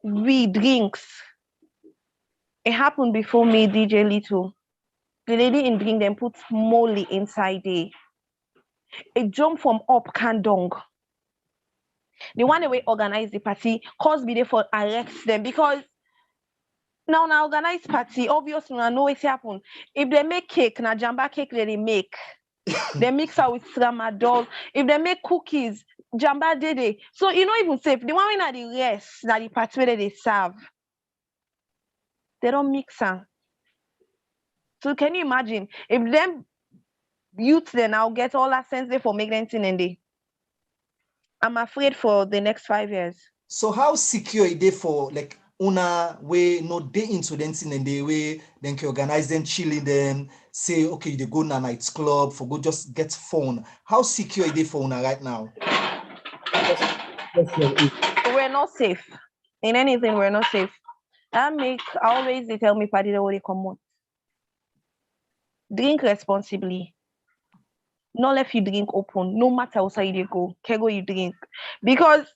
we drinks. It happened before me, DJ Little. The lady in drink them put molly inside there. It jumped from up kandong. The one that we organize the party, cause be there for arrest them because now organize party, obviously I know what's happen. If they make cake, na jamba cake they make. They mix out with tramadol. If they make cookies, jamba dede. So you know even safe. The one at the rest, that the party where they serve, they don't mix them. So can you imagine if them youths then now get all that sense there for making anything in there? I'm afraid for the next 5 years. So how secure is it for like una way no day incidents in the way then can organize them, chilling them, say okay they go to a nightclub for go just get phone. How secure is it for una right now? We're not safe. In anything, we're not safe. I always they tell me party the way they come out. Drink responsibly. Not let you drink open, no matter how side you go. Kego you drink. Because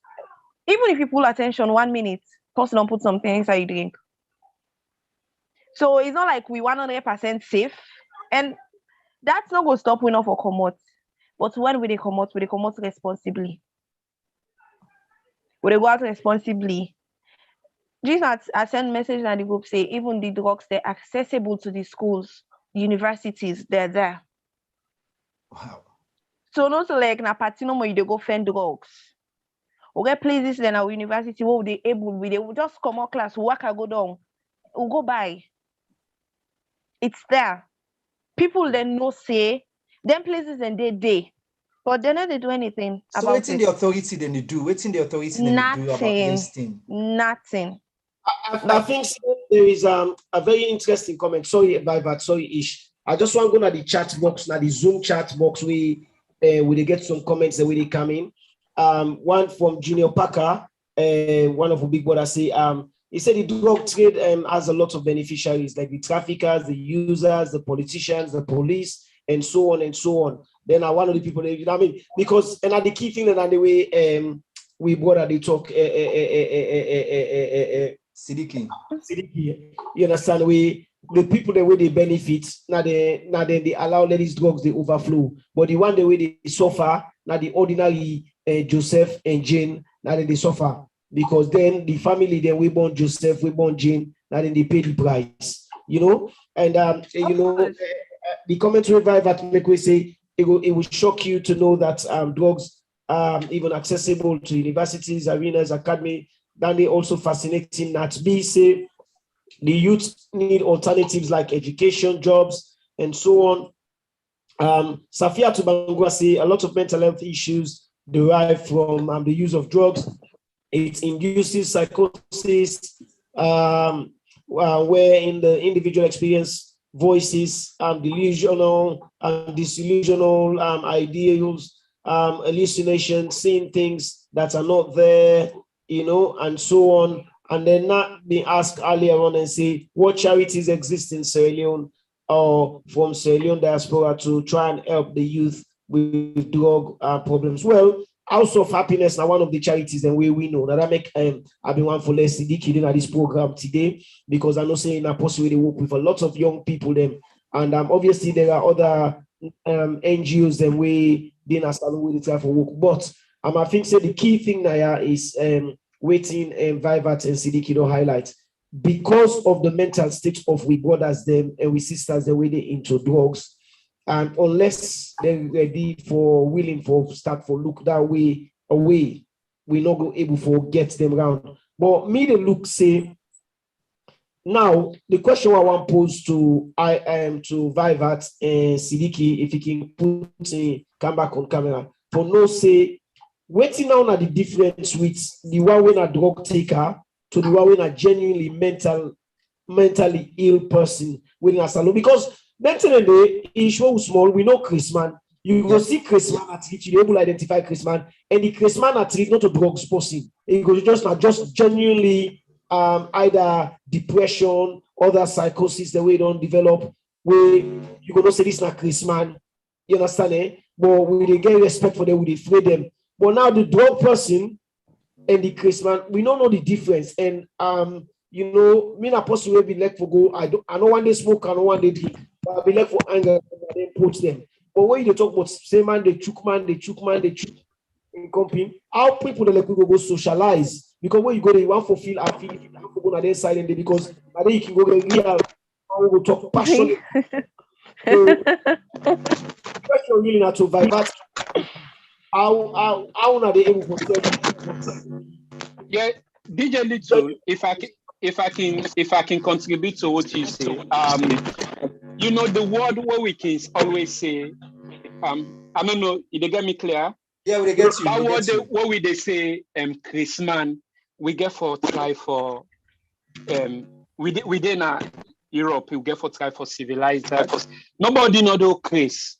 even if you pull attention 1 minute, person don't put something inside you drink. So it's not like we 100% safe. And that's not going to stop we not for come out. But when we come out responsibly. We go out responsibly. Just I send message in the group say even the drugs they're accessible to the schools, universities, they're there. Wow. So not like na party no more you go find drugs. Okay, places then our university where they able they will just come out class, work and go down. We'll go by. It's there. People then no say them places and they. But then they do anything so about what's in it. the authority then they do? What's in the authority then they do about this thing? Nothing. I think there is a very interesting comment. Sorry, Ish. I just want to go to the chat box, now the Zoom chat box. We get some comments that they come in. One from Junior Parker, one of the big brothers say, he said the drug trade has a lot of beneficiaries, like the traffickers, the users, the politicians, the police, and so on and so on. Then one of the people, I mean, because and the key thing that the way we brought they talk Siddiqui, you understand? The people the way they benefit, now they allow these drugs they overflow. But the one the way they suffer, now the ordinary Joseph and Jane, now they suffer. Because then the family then we born Joseph, we born Jane, now then they pay the price, you know. And you know, the commentary revive that make we say it will shock you to know that drugs even accessible to universities, arenas, academy. Then they also fascinating that be say the youth need alternatives like education, jobs, and so on. Safia Tubangua say a lot of mental health issues derive from the use of drugs. It induces psychosis, where in the individual experience voices, delusional and disillusional ideals, hallucinations, seeing things that are not there, you know, and so on. And then not be asked earlier on and say, what charities exist in Sierra Leone or from Sierra Leone diaspora to try and help the youth with drug problems? Well, House of Happiness now one of the charities and we know that I make I've been one for less Siddiqui at this program today because I know saying I possibly work with a lot of young people them and obviously there are other NGOs that we didn't start with the time for work, but I think say the key thing now is waiting and Vivat and Siddiqui don't highlight because of the mental state of we brothers them and we sisters the way they into drugs. And unless they're ready for willing for start for look that way away, we're not go able for get them around. But me the look say now the question I want to pose to to Vivat and Siddiqui, if he can put come back on camera for no say waiting now at the difference with the one when a drug taker to the one when a genuinely mentally ill person within a salon because mentally is so small. We know Chris man. You will see Chris man at least you able to identify Chris man, and the Chris man at least not a drugs person. It goes just genuinely either depression, other psychosis the way they don't develop. Where you gonna say this not Chris man, you understand? Eh? But we get respect for them, we free them. But now the drug person and the Chris man, we don't know the difference. And you know, me na person will be like for go. I don't want they smoke, I don't want they drink. But I be like for anger and then put them. But when you talk about same man, they chook in company, how people they like we go socialize because when you go there, you want to feel I feel you have to go on their side and because and then you can go get real we go talk passion. So question really not to vibe. How are they able to yeah, DJ Little, if I can contribute to what you say, you know the word what we can always say, I don't know, did they get me clear? Yeah, we get you. That word what we they say, Chris man, we get for try for within Europe, we get for try for civilized that. Nobody know the Chris.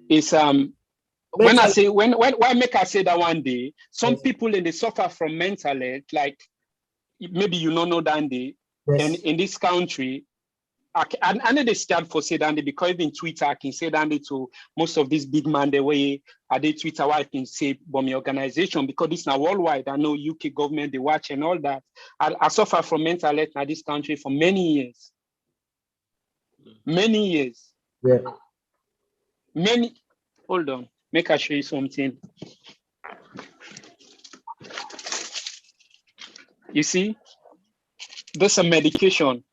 It's when I say when make I say that one day, some people in they suffer from mental health, like maybe you don't know that day, and in this country, I know they start for say that day because even Twitter I can say that day to most of these big man the way I did Twitter why I can say about my organization because this now worldwide. I know UK government they watch and all that. I suffer from mental health in this country for many years. Many years. Yeah. Hold on. Make I show you something. You see, there's a medication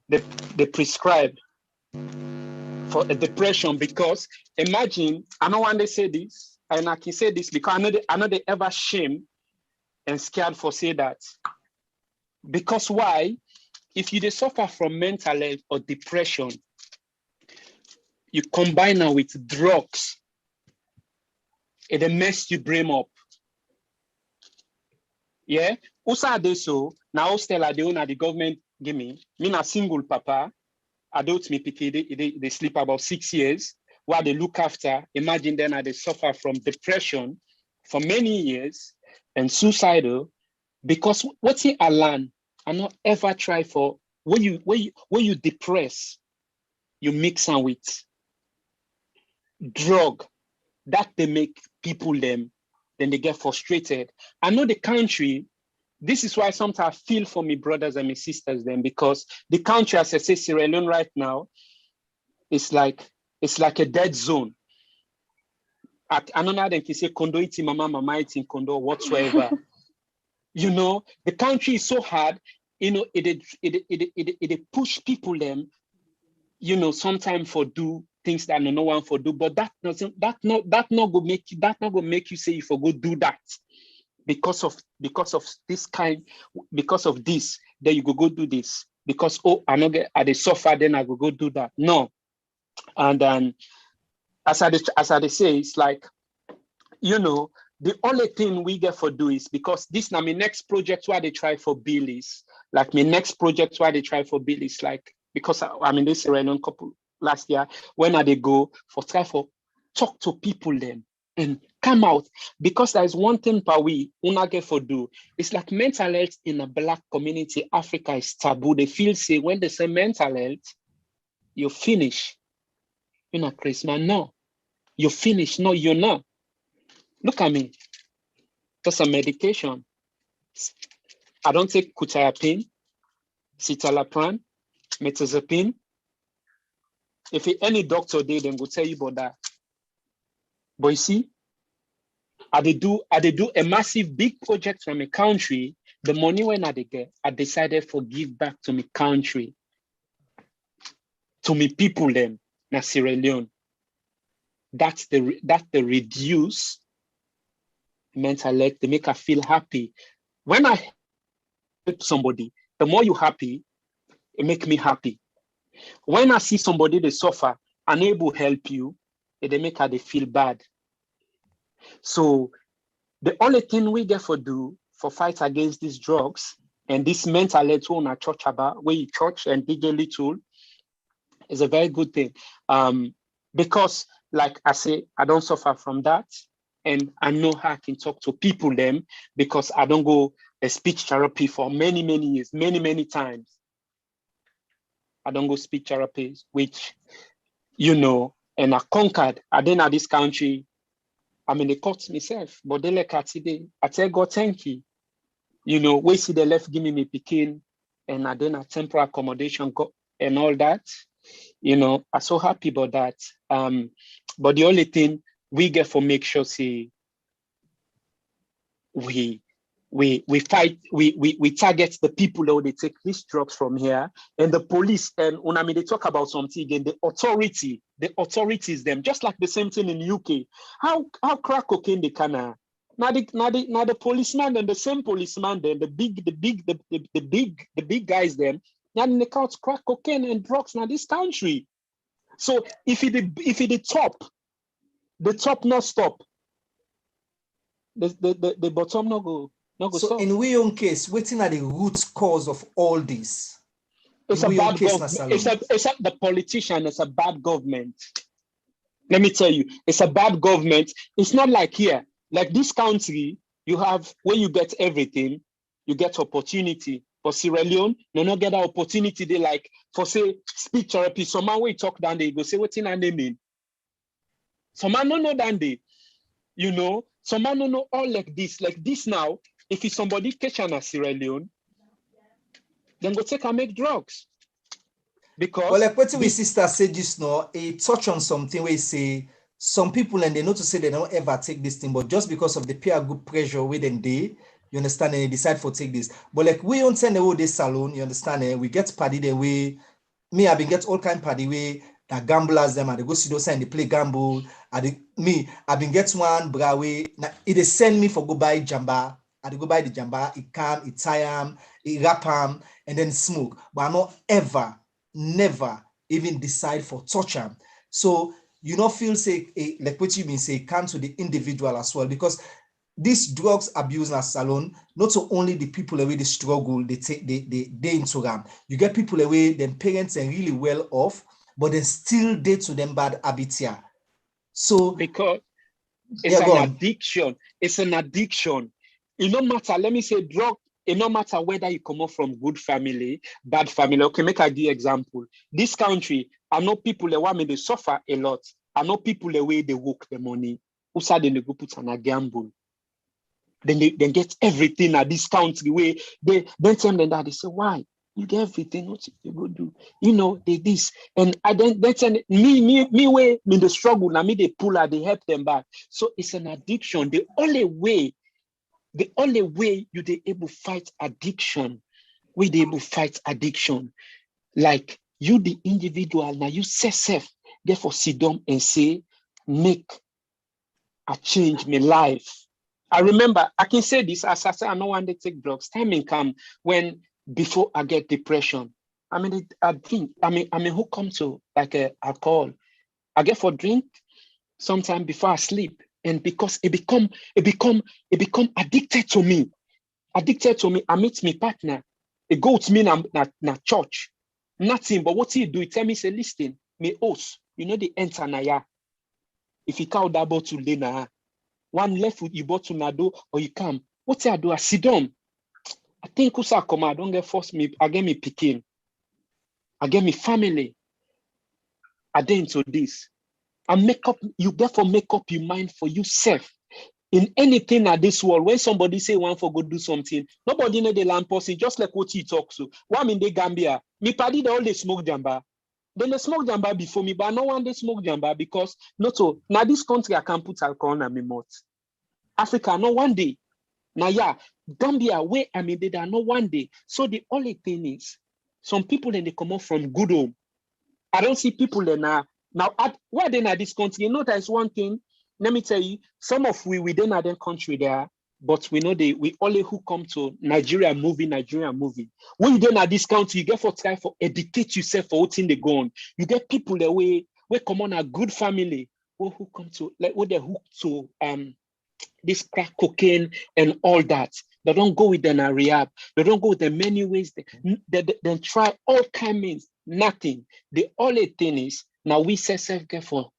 they prescribe for a depression because imagine, I know when they say this, and I can say this because I know they ever shame and scared for say that. Because why? If you suffer from mental health or depression, you combine now with drugs, it mess your brain up. Yeah. Also, they so now still I don't the government give me a single papa. Adults me they sleep about 6 years while they look after. Imagine then they suffer from depression for many years and suicidal. Because what I learn, I not ever try for when you depress, you mix them with drug that they make people then they get frustrated. I know the country. This is why sometimes I feel for me brothers and my sisters then, because the country, as I say, Sierra Leone right now, it's like a dead zone. I don't know they can say kondo iti mama iti kondo whatsoever. You know, the country is so hard. You know, it push people them. You know, sometimes for do things that no one for do, but that not go make you say you for go do that. Because of this kind, because of this, then you go do this. Because I not get I suffer, then I go do that. No. And as I say, it's like, you know, the only thing we get for do is because this now my next project where they try for bill is like my next project where they try for bill is like, because I mean this random couple last year when I they go for try for talk to people then and come out, because there is one thing per we una get for do. It's like mental health in a Black community, Africa is taboo. They feel say when they say mental health, you finish. You're not Christmas. No, you finish. No, you're not. Look at me. That's a medication. I don't take quetiapine, citalopram, metazapine. If any doctor did, then go tell you about that. But you see, I do a massive big project from a country. The money when I get, I decided to give back to my country, to me people them, na Sierra Leone. That's the reduce mental health. They make her feel happy. When I help somebody, the more you happy, it make me happy. When I see somebody they suffer, unable to help you, they make her they feel bad. So the only thing we get for do for fight against these drugs and this mental health on a church about where you church and DJ Little is a very good thing. Because like I say, I don't suffer from that. And I know how I can talk to people them because I don't go a speech therapy for many years, many times. I don't go speech therapies, which, you know, and I conquered. I didn't have this country. I mean, they caught myself, but they like I tell God, thank you. You know, we see the left giving me picking, and I then a temporary accommodation and all that. You know, I'm so happy about that. But the only thing we get for make sure, see, we fight, we target the people that they take these drugs from here, and the police. And when I mean they talk about something again, the authorities them, just like the same thing in UK. How crack cocaine they can now the policeman and the same policeman then the big guys them now they count crack cocaine and drugs now this country. So if it the top not stop, the bottom not go. So stop. In we own case, waiting at the root cause of all this. It's a bad government. It's the politician. It's a bad government. Let me tell you, it's a bad government. It's not like here, like this country. You have when you get everything, you get opportunity. For Sierra Leone, no not get that opportunity. They like for say speech therapy. Someone we talk down, they go say what's in and they mean. Someone no know down they, you know. Someone no know all like this now. If it's somebody catch on a Sierra Leone, then go take and make drugs. Because well, like what we sister said just now, a touch on something where say some people and they know to say they don't ever take this thing, but just because of the peer group pressure within they, you understand, and they decide for take this. But like we don't send away this salon, you understand, and we get party the way. Me, I've been get all kind party way that gamblers them and they go see those and they play gamble. I've been get one brawe. Now it send me for go buy jamba. I go buy the jamba, it calm, it tie it wrap and then smoke. But I not ever, never even decide for touch them. So you not feel say like what you mean say come to the individual as well, because this drugs abuse in salon, not so only the people away they struggle, they into them. You get people away, them parents are really well off, but they still day to them bad habits here. So because it's an addiction. It's an addiction. It no matter, let me say drug, it no matter whether you come up from good family, bad family. Okay, make a give example. This country, I know people that want me they suffer a lot. I know people the way they work the money. Who said they go put on a gamble? Then they get everything at this country where they tell them that they say, why? You get everything, what you go do? You know, they this. And I then tell me way in the struggle, now me they pull out, they help them back. So it's an addiction. The only way you they able fight addiction, like you the individual, now you say self, therefore sit down and say, make a change my life. I remember, I can say this, as I say, I don't want to take drugs. Timing come when, before I get depression. I mean, I drink. I mean, who come to like alcohol? I get for drink sometime before I sleep. And because it become addicted to me. I meet my partner. It go to me na church. Nothing, but what he do, he tell me, say, listen, me host, you know, the enter na ya. If you count that bottle, then na one left with you bottle na do, or you come. What I do? I sit down. I think Kusa come, I don't get force me, I get me picking. I get me family. I then into this. You therefore make up your mind for yourself. In anything at this world, when somebody say one for go do something, nobody know the land person, just like what he talks to. One in the Gambia, me party they all they smoke jamba. Then they smoke jamba before me, but no one they smoke jamba because now this country I can put alcohol on my mouth. Africa, no one day. Now yeah, Gambia, where I mean they are not one day. So the only thing is, some people then they come up from good home. I don't see people there now why they in this country. You know, there's one thing. Let me tell you, some of we within our country there, but we know we only who come to Nigeria movie. When you then at this country, you get for try for educate yourself for what thing they go on. You get people the way come on a good family who come to like what they hook to this crack cocaine and all that. They don't go with them a rehab. They don't go with them many ways. They try all kind means, nothing. The only thing is now we say self care for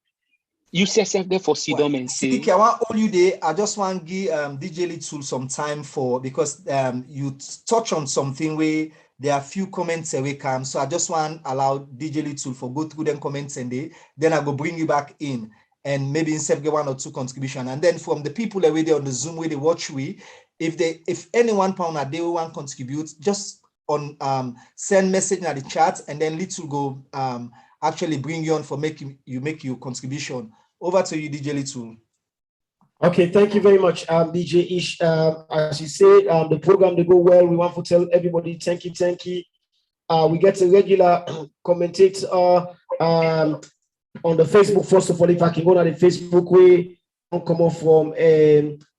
you say self care for Sidom and say. I want all you there. I just want to give DJ Little some time because you touch on something where there are few comments away come. So I just want to allow DJ Little for go through them comments and then I go bring you back in. And maybe instead get one or two contribution, and then from the people that way there on the Zoom where they watch if anyone pound a day want contribute, just on send message in the chat, and then Little go actually bring you on for make your contribution. Over to you, DJ Little. Okay, thank you very much, DJ Ish. As you said, the program they go well. We want to tell everybody thank you. We get a regular commentator on the Facebook. First of all, if I can go on the Facebook way, come off from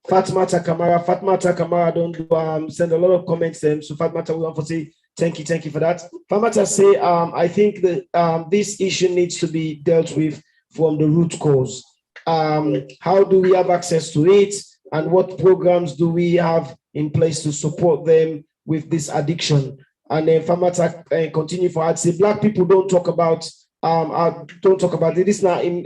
Fatmata Kamara don't send a lot of comments. So Fatmata, we want to say thank you for that. Fatmata say, I think that this issue needs to be dealt with from the root cause. How do we have access to it, and what programs do we have in place to support them with this addiction? And then Fatmata continue for I'd say black people don't talk about it. This now in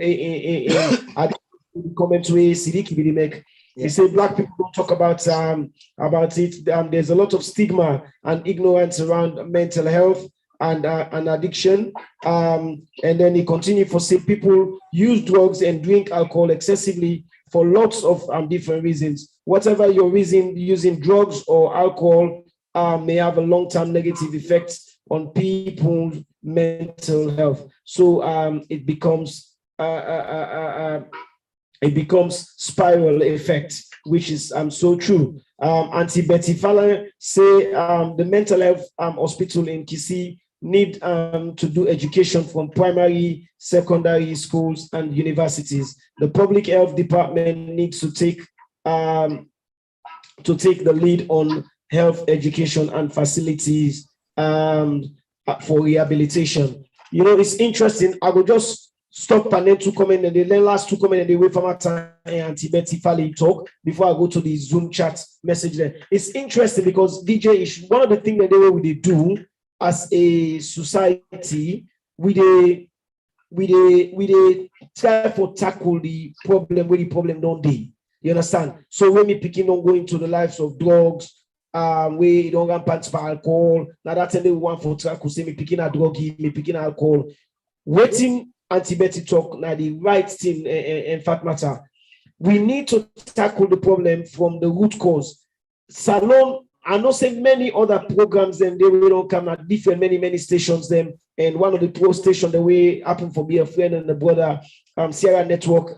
commentary Sidiki will make. He said black people don't talk about it. There's a lot of stigma and ignorance around mental health and addiction. And then he continued for say people use drugs and drink alcohol excessively for lots of different reasons. Whatever your reason, using drugs or alcohol may have a long-term negative effect on people's mental health. So it becomes spiral effect, which is so true. Auntie Betty Fallon say the mental health hospital in Kisii need to do education from primary, secondary schools and universities. The public health department needs to take the lead on health education and facilities for rehabilitation. You know, it's interesting. I will just stop and then 2 comments and then last 2 comments and then wait for my time and Betty Fallon talk before I go to the Zoom chat message there. It's interesting because DJ is one of the things that they do as a society, we try to tackle the problem where the problem don't be. You understand? So when we picking on going to the lives of drugs, we don't run pants for alcohol. Now that's the one for track who say me picking a drug, me picking alcohol. Waiting antibiotic talk now the right thing in fact matter. We need to tackle the problem from the root cause. Salon, I know say many other programs and they will don't come at different many stations them. And one of the pro stations the way happen for me a friend and the brother Sierra Network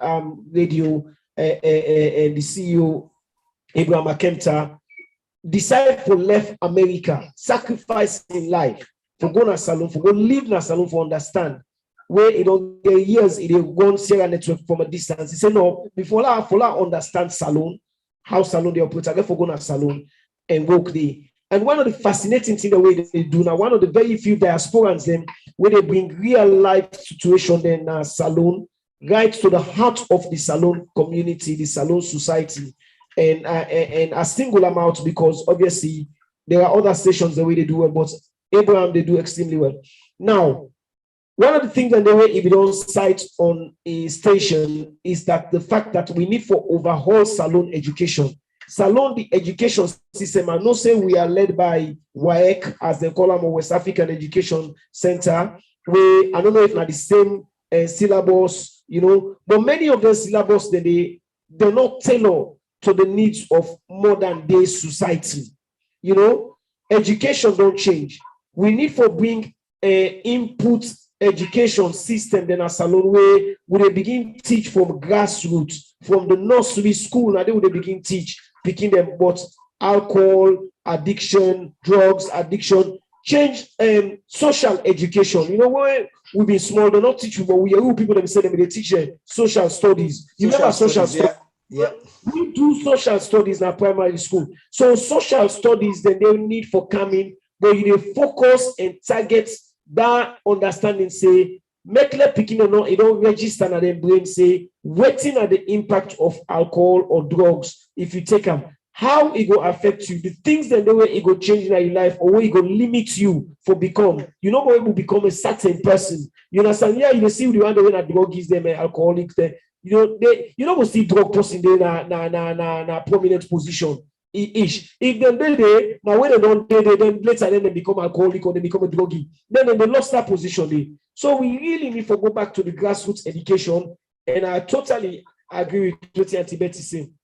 radio and the CEO Abraham Akemta decide for left America, sacrificing life for go to salon, for go live in a salon for understand where it don't get years it go on Sierra Network from a distance. He said no, before I understand salon, how salon they operate, I get for go to salon and work there. And one of the fascinating things the way they do now, one of the very few diasporans them where they bring real life situation in salon right to the heart of the salon community, the salon society. And a single amount because obviously there are other stations the way they do well, but Abraham they do extremely well. Now, one of the things that the way if you don't cite on a station is that the fact that we need for overhaul salon education. Salon the education system, I know say we are led by WAEC as they call them West African Education Center. We I don't know if not the same syllabus, you know, but many of the syllabus they're not tailored to the needs of modern day society. You know, education don't change. We need for bring a input education system then a salon where we begin teach from grassroots, from the nursery school, and they would begin teach, picking them about alcohol, addiction, drugs, addiction, change social education. You know, when we've been small, they not teach you, but we are people that say they teach social studies. You never social studies. Yeah. We do social studies in primary school. So social studies, then they need for coming, but you focus and target that understanding, say, make let picking or not, it don't register and then brain say, waiting at the impact of alcohol or drugs, if you take them, how it will affect you, the things that the way it will change in your life, or where it will limit you for become, you know, where it will become a certain person. You understand? Yeah, you see the one when a drug is them, alcoholics there. You know, you don't see drug person there na prominent position. If them they now when they don't then later then they become alcoholic or they become a druggie, then they lost that position there. So we really need to go back to the grassroots education, and I totally agree with what Auntie Betty saying.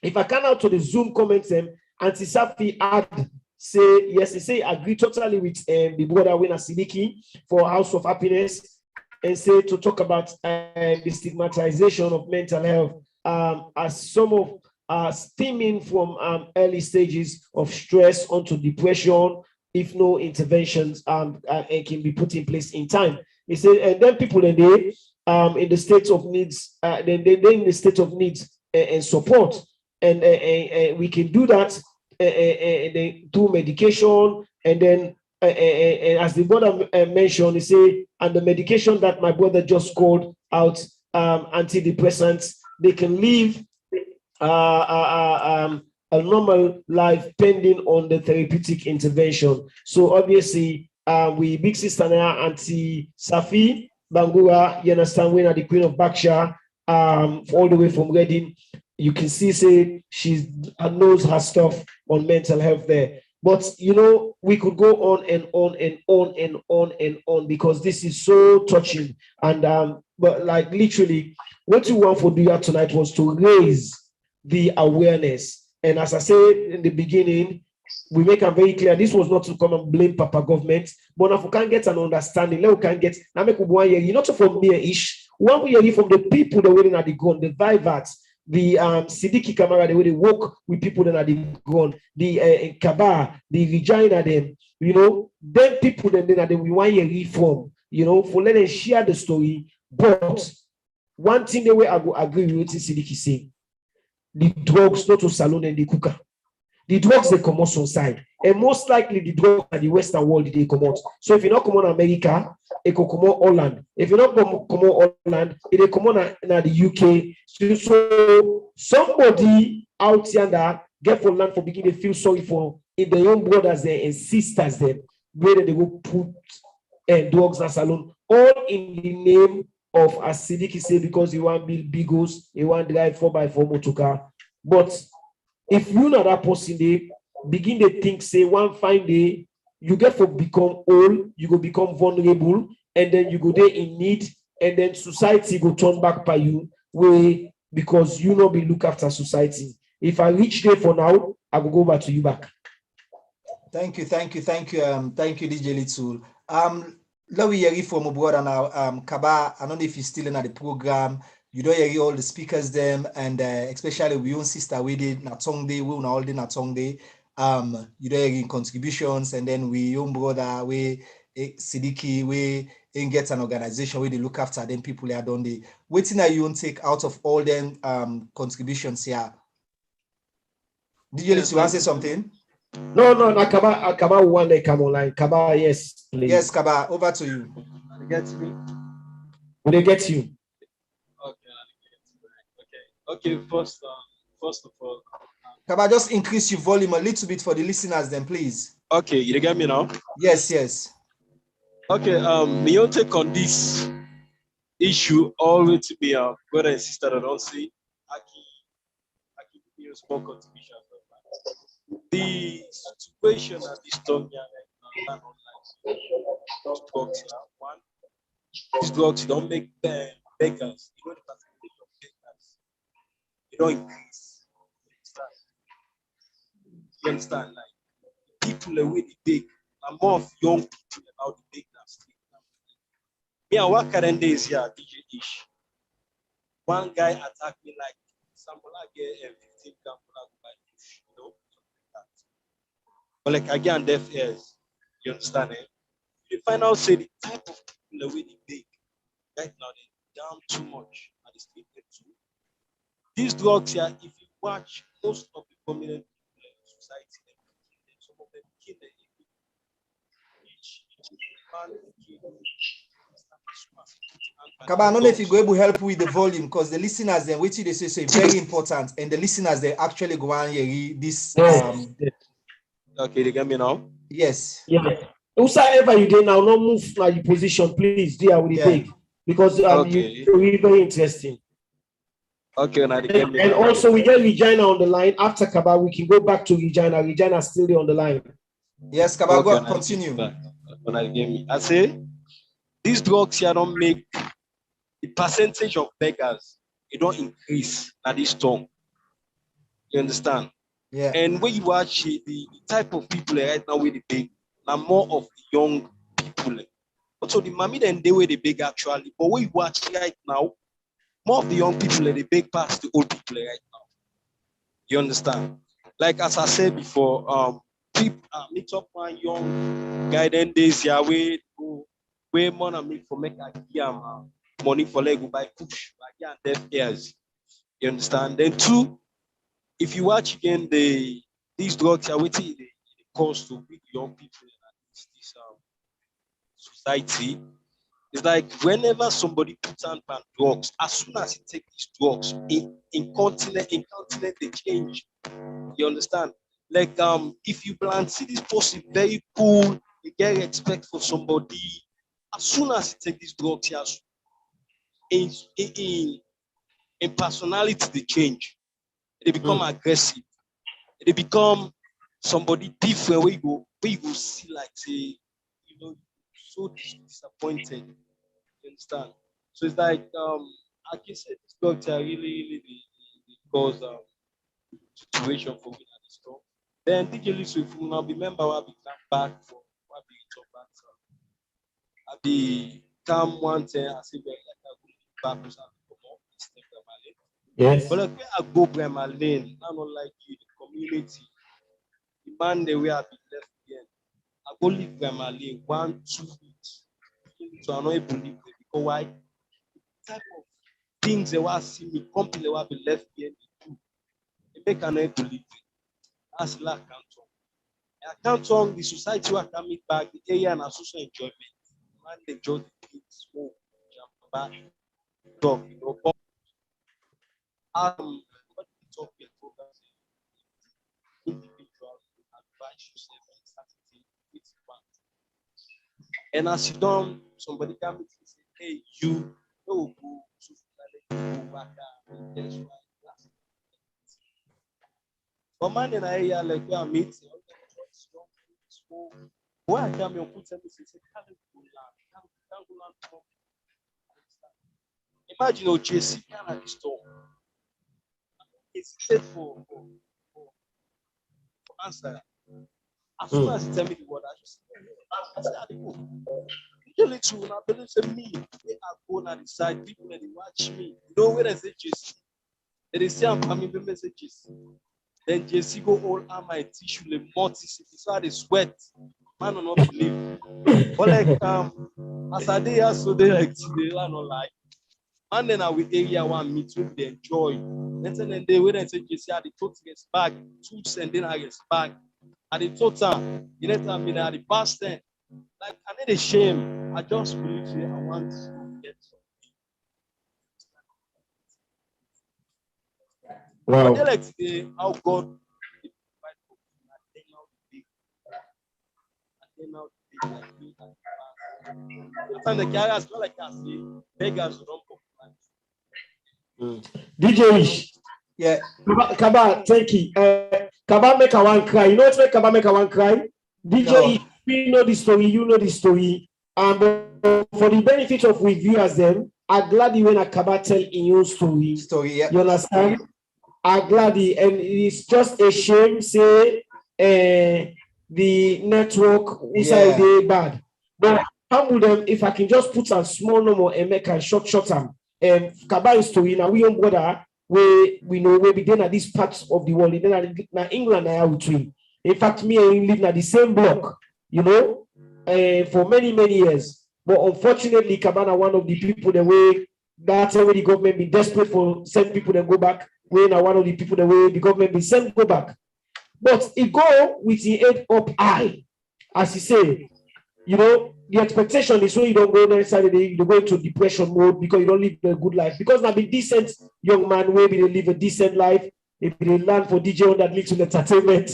If I come out to the Zoom comments, Auntie Safi add say yes, he say agree totally with the brother Winner Sidiki for House of Happiness. And say to talk about the stigmatization of mental health as some of stemming from early stages of stress onto depression, if no interventions it can be put in place in time. He said, and then people in the state of needs, then in the state of needs and support, and we can do that through medication, and then. And as the brother mentioned, he say, and the medication that my brother just called out, antidepressants, they can live a normal life pending on the therapeutic intervention. So obviously, we big sister now, Auntie Safi Bangura, you understand, we are the Queen of Baksha, all the way from Reading. You can see, say, she knows her stuff on mental health there. But you know, we could go on and on and on and on and on because this is so touching. And but like literally, what you want for do here tonight was to raise the awareness. And as I said in the beginning, we make it very clear this was not to come and blame Papa government, but if we can get an understanding, we can get now make one year, not from me ish, one we hear from the people that were in the gun, the Vivats. The Sidiki camera, the way they work with people that are the ground, the Kaba, the Regina, them, you know, them people then we want a reform, you know, for let them share the story. But one thing the way I go agree with what Sidiki say, the drugs not to salon and the cooker. The drugs they come out on side, and most likely the drugs at the Western world they come out. So if you not come on America, it could come out Holland. If you not come out Holland, it come on in the UK. So somebody out here that get for land for beginning to feel sorry for in their own brothers there and sisters there, where they will put drugs and salon, all in the name of, as Sidiki say, because you want build bigos, you want drive 4x4 motor car, but if you know that person, begin to think, say, one fine day, you get for become old, you go become vulnerable, and then you go there in need, and then society go turn back by you way because you not be look after society. If I reach there for now, I will go back to you back. Thank you, DJ Little. Let me hear from my brother now. Kaba, I don't know if he's still in the program. You don't hear all the speakers them, and especially we own sister we did Natongde, we own all the Natongde. You don't hear contributions, and then we own brother we Sidiki we get an organization where they look after them people here done the waiting that you won't take out of all them contributions here. DJ Little, you want to say something? No, Kaba one day come online. Kaba, yes, please. Yes, Kaba, over to you. Get me? Will they get you? Okay. First of all, Kaba, just increase your volume a little bit for the listeners, then, please. Okay, you get me now? Yes. Okay, me own take on this issue always to be brother and sister that don't see. I keep a small contribution. The situation at this time right now, drugs one. These drugs don't make them beggars. You know the percentage of beggars. They don't increase. You understand? Like people are really big. And more of young people about the big street. Me, I work current days here, DJ Ish. One guy attacked me like sample I get 15 gram by push, you know, something like that. But like again, deaf ears. You understand it? You find out say the type of people are really big. Right now they down too much at the street too. These drugs here, if you watch most of the prominent people in society, some of them kill them. Kaba, I don't know if you go able to help with the volume because the listeners then which they say very important, and the listeners they actually go on here this. Okay, they get me now. Yes. Yeah. Whosoever you did now, not move from your position, please. Deal with the big because you're very interesting. Okay, now they get me. And also we get Regina on the line. After Kaba, we can go back to Regina. Regina still there on the line. Yes, Kaba, go continue. I say these drugs here don't make the percentage of beggars, it don't increase at this time. You understand? Yeah. And when you watch the type of people right now with the big, now more of the young people. Also the mommy then they were the big actually, but when you watch right now, more of the young people are the big past the old people right now. You understand? Like as I said before, people meet up one young guy then days here way more than me for make a money for leg go buy push like and deaf ears. You understand? Then two, if you watch again these drugs are waiting the cost to big young people in this society. It's like whenever somebody puts on drugs, as soon as he takes these drugs, in continent they change. You understand? Like if you plan see this person very cool, you get respect for somebody. As soon as you take these drugs, in personality they change. They become aggressive. They become somebody different where you go see like say, you know, so disappointed. You understand? So it's like I can say this drugs are really the cause situation for me at this time. Then DJ Lisa, if you now remember what we come back for what we talk back. I be come one time I say like I go back to yes. But like where I go by my lane, I don't like you, the community, the man the way I be left again. I go live by my lane 1-2 weeks. So I don't believe it because why? The type of things they will see me, company they will be left behind to do. They make I not believe it. That's like I can't on the society where I can meet back the area and social enjoyment. Man, they enjoy the things, smoke, jump back, talk, you know. But what we talk here, individual advise yourself and start to take one. And as you don't, somebody come and say, hey, you go to go back and that's right. But man in area like we are meeting. Where I come and put everything, say, can't go land. Imagine OJC at the store. It's said for answer. As soon as he tell me the word, I just say, I go. Usually true, I believe say me, they are going at the side, people that they watch me. You know where I say JC? They say I'm coming to messages. Then JC go all on my tissue, the mortis, so they sweat. Man will not believe. But like as I did yesterday, like today, I don't like. And then I will area one meet with the enjoy. And then they when I say JC, I the total gets back, 2 cents, then I get back. At the total, you know, I mean at the past 10. Like I need a shame. I just believe I want to get. Wow. But like today, how God DJ, yeah. Kaba, thank you. Kaba make a one cry. You know what make Kaba make a one cry? DJ, we know the story, you know the story. And for the benefit of we viewers, them, I'm glad you when a Kaba tell in your story. Yeah. You understand? I'm glad, and it's just a shame, say, the network inside the bad. But humble them if I can just put a small number and make a short time. Kaba story now we on border we know we begin at these parts of the world. In England, I have twin. In fact, me and live in the same block, you know, for many years. But unfortunately, Kabana one of the people the way that's why the government be desperate for send people that go back. We are one of the people the way the government be send go back. But it go with the head up high, as you say, you know, the expectation is when you don't go inside the day, you go into depression mode because you don't live a good life. Because now be decent young man, maybe they live a decent life, if they learn for DJ on that leads to entertainment.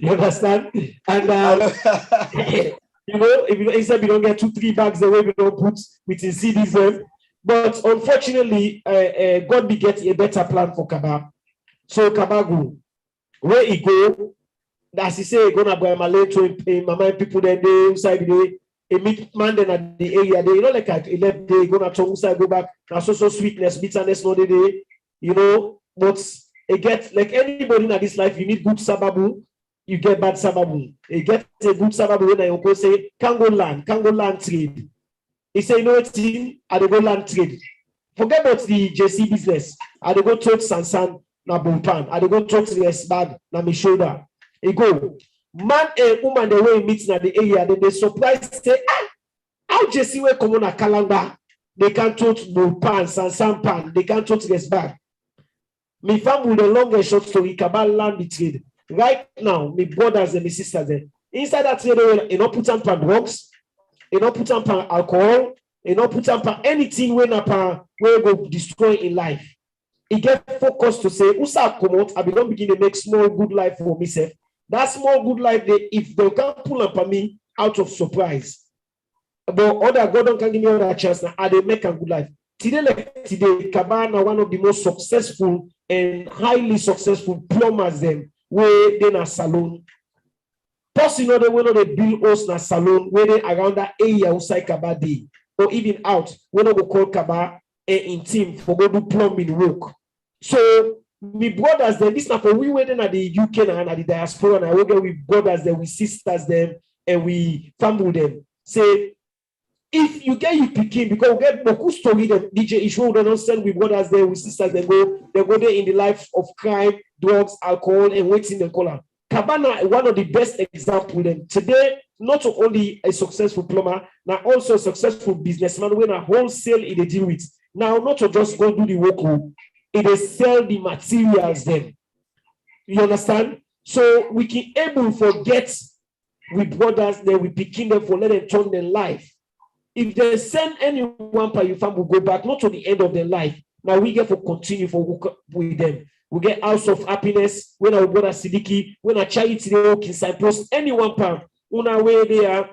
You understand? And you know, if you instead you don't get 2-3 bags the way we don't put within CDs. But unfortunately, God be get a better plan for Kaba. So Kaba go where he go. As he say, gonna buy my late to my mind people then they inside the meet man then at the area. They you know like at 11 day gonna turn inside go back. Now so sweetness, bitterness, no day, you know. But it gets like anybody in this life, you need good sababu, you get bad sababu. You get a good sababu when I say can go land trade. He say, you know what thing? I go land trade. Forget about the JC business. I go touch Sansan na Bumpan. I go touch the bag na my shoulder. He go, man and woman the way meets na the area, then they surprised say, how JC will come on a calendar? They can't touch Bumpan, Sansan pan, they can't touch this bag. My family the long and short story, Kaba land the trade. Right now, my brothers and my sisters there. Inside that trade, you know, put on drugs. You don't put up alcohol, you don't put up anything when go destroy in life. It get focused to say, Usa come out, I don't begin to make small good life for myself. That small good life, if they can't pull up on me out of surprise. But other God don't give me other chance now, they make a good life. Today, Kabana, one of the most successful and highly successful plumbers them, where they na salon. Plus, you know, they will not build us in a salon where they around that area outside Kaba day, or even out when they go call Kaba in team for go do plumbing work. So, me brothers, then this now for we waiting at the UK and at the diaspora, and I will get with brothers, then we sisters, them and we family them. Say, if you get you picking, because we get Boku story that DJ issue, they don't send with brothers there, with sisters, they go there in the life of crime, drugs, alcohol, and waiting the color. Kabana, one of the best examples. Then today, not only a successful plumber, now also a successful businessman when a wholesale in the deal with. Now, not to just go do the work, it is sell the materials then. You understand? So we can able forget with brothers, then we picking them for let them turn their life. If they send anyone per your family will go back, not to the end of their life. Now we get for continue for work with them. We get House of Happiness, when our brother Sidiki, when a charity they work in Cyprus, anyone per una where they are,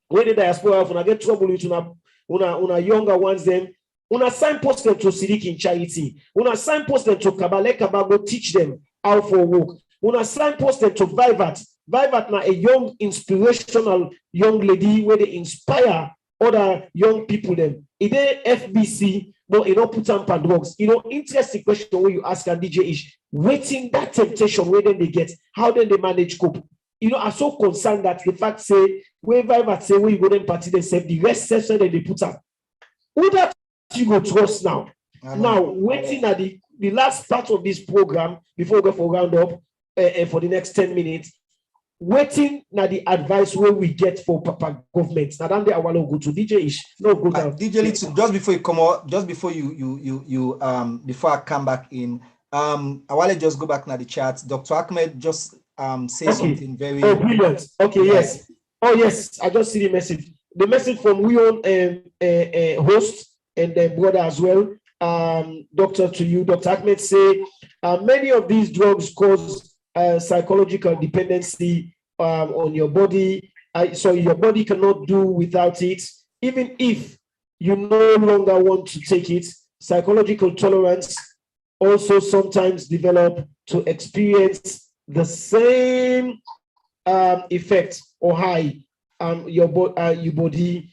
where the diaspora, when I get trouble with una younger ones, them, una signpost them to Sidiki in charity, una signpost them to Kaba, let Kaba go teach them out for work. When I signpost them to Vivat, Vivat now a young, inspirational young lady where they inspire other young people them. It ain't FBC, but you know, put on drugs. You know, interesting question where you ask a DJ is waiting that temptation, where then they get, how then they manage cope. You know, I'm so concerned that the fact say, where Vivat say, where you go then party themselves, the rest session that they put up. Who that you go trust now? Now, waiting at the last part of this program, before we go for round up for the next 10 minutes, waiting now the advice where we get for Papa government. Now then I want to go to DJ Ish. No, go down. DJ Little, just before you come out, just before you before I come back in, I want to just go back now the chat. Dr. Ahmed just say something very brilliant. Okay, yes. Oh yes, I just see the message. The message from we own host and then brother as well. Doctor to you, Dr. Ahmed say many of these drugs cause psychological dependency on your body, so your body cannot do without it. Even if you no longer want to take it, psychological tolerance also sometimes develop to experience the same effect or high. Your body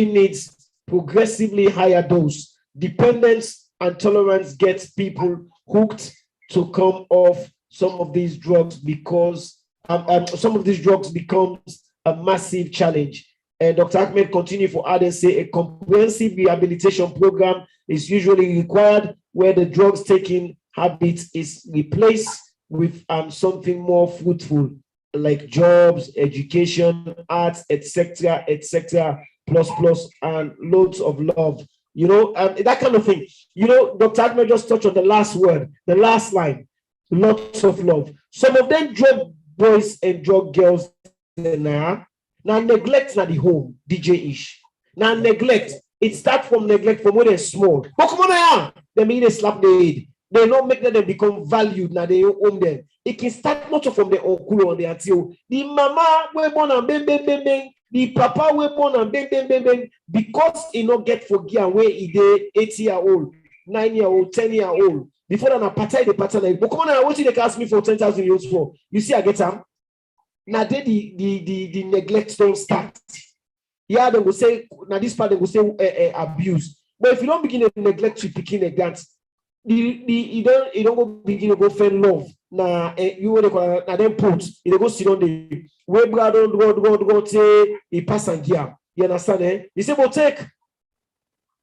needs progressively higher dose. Dependence and tolerance gets people hooked to come off some of these drugs because some of these drugs becomes a massive challenge. And Dr. Ahmed continue for add and say a comprehensive rehabilitation program is usually required where the drugs taking habit is replaced with something more fruitful like jobs, education, arts, etc., plus, and loads of love. You know, that kind of thing. You know, Dr. Ahmed just touched on the last word, the last line, lots of love. Some of them drug boys and drug girls now neglect na the home, DJ Ish. Now neglect. It starts from neglect from when they're small. But come on now, they mean they slap the head. They don't make them become valued now they own them. It can start not from the uncle or the auntie. The mama we born and bang bang bang bang. The papa we born and bang bang bang bang. Because he not get forgive where he dey 8-year-old, 9-year-old, 10-year-old. Before that, I pattern the pattern. But come on now, what did they ask me for 10,000 euros for? You see, I get them. Now the neglect don't start. Yeah, they will say now this part they will say abuse. But if you don't begin to neglect to picking a glance, you don't go begin to go find love. Now you want to now then put you go sit on the way brother go say he pass and gear. You understand? Eh? He say, but take.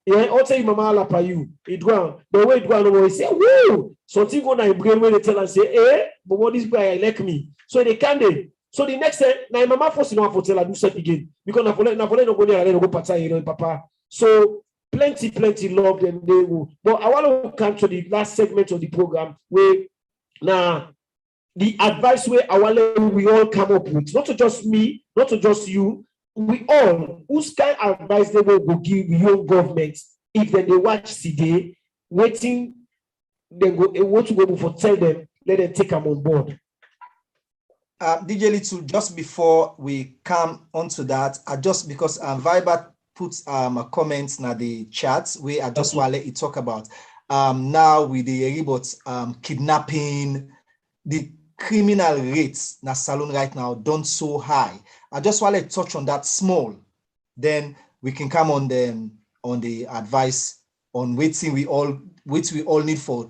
Yeah, I'll tell you, Mama, I'll pay you. It go the way it go, he say, whoa. Something go na brain when they tell and say, but what this guy like me. So they can't. So the next time, now Mama force you know for tell her do something again because na for no go there and go pattern you know Papa. So plenty love them they will. But I want to come to the last segment of the program where now the advice where we all come up with, not to just me, not to just you. We all, whose kind of advice they will give young governments if then they watch CD, waiting, then go what to go for tell them, let them take them on board. DJ Little, just before we come onto that, just because Viber puts a comment in the chat where I just want to let you talk about now with the about kidnapping, the criminal rates in Salone right now don't so high. I just want to touch on that small. Then we can come on the advice on which we all need for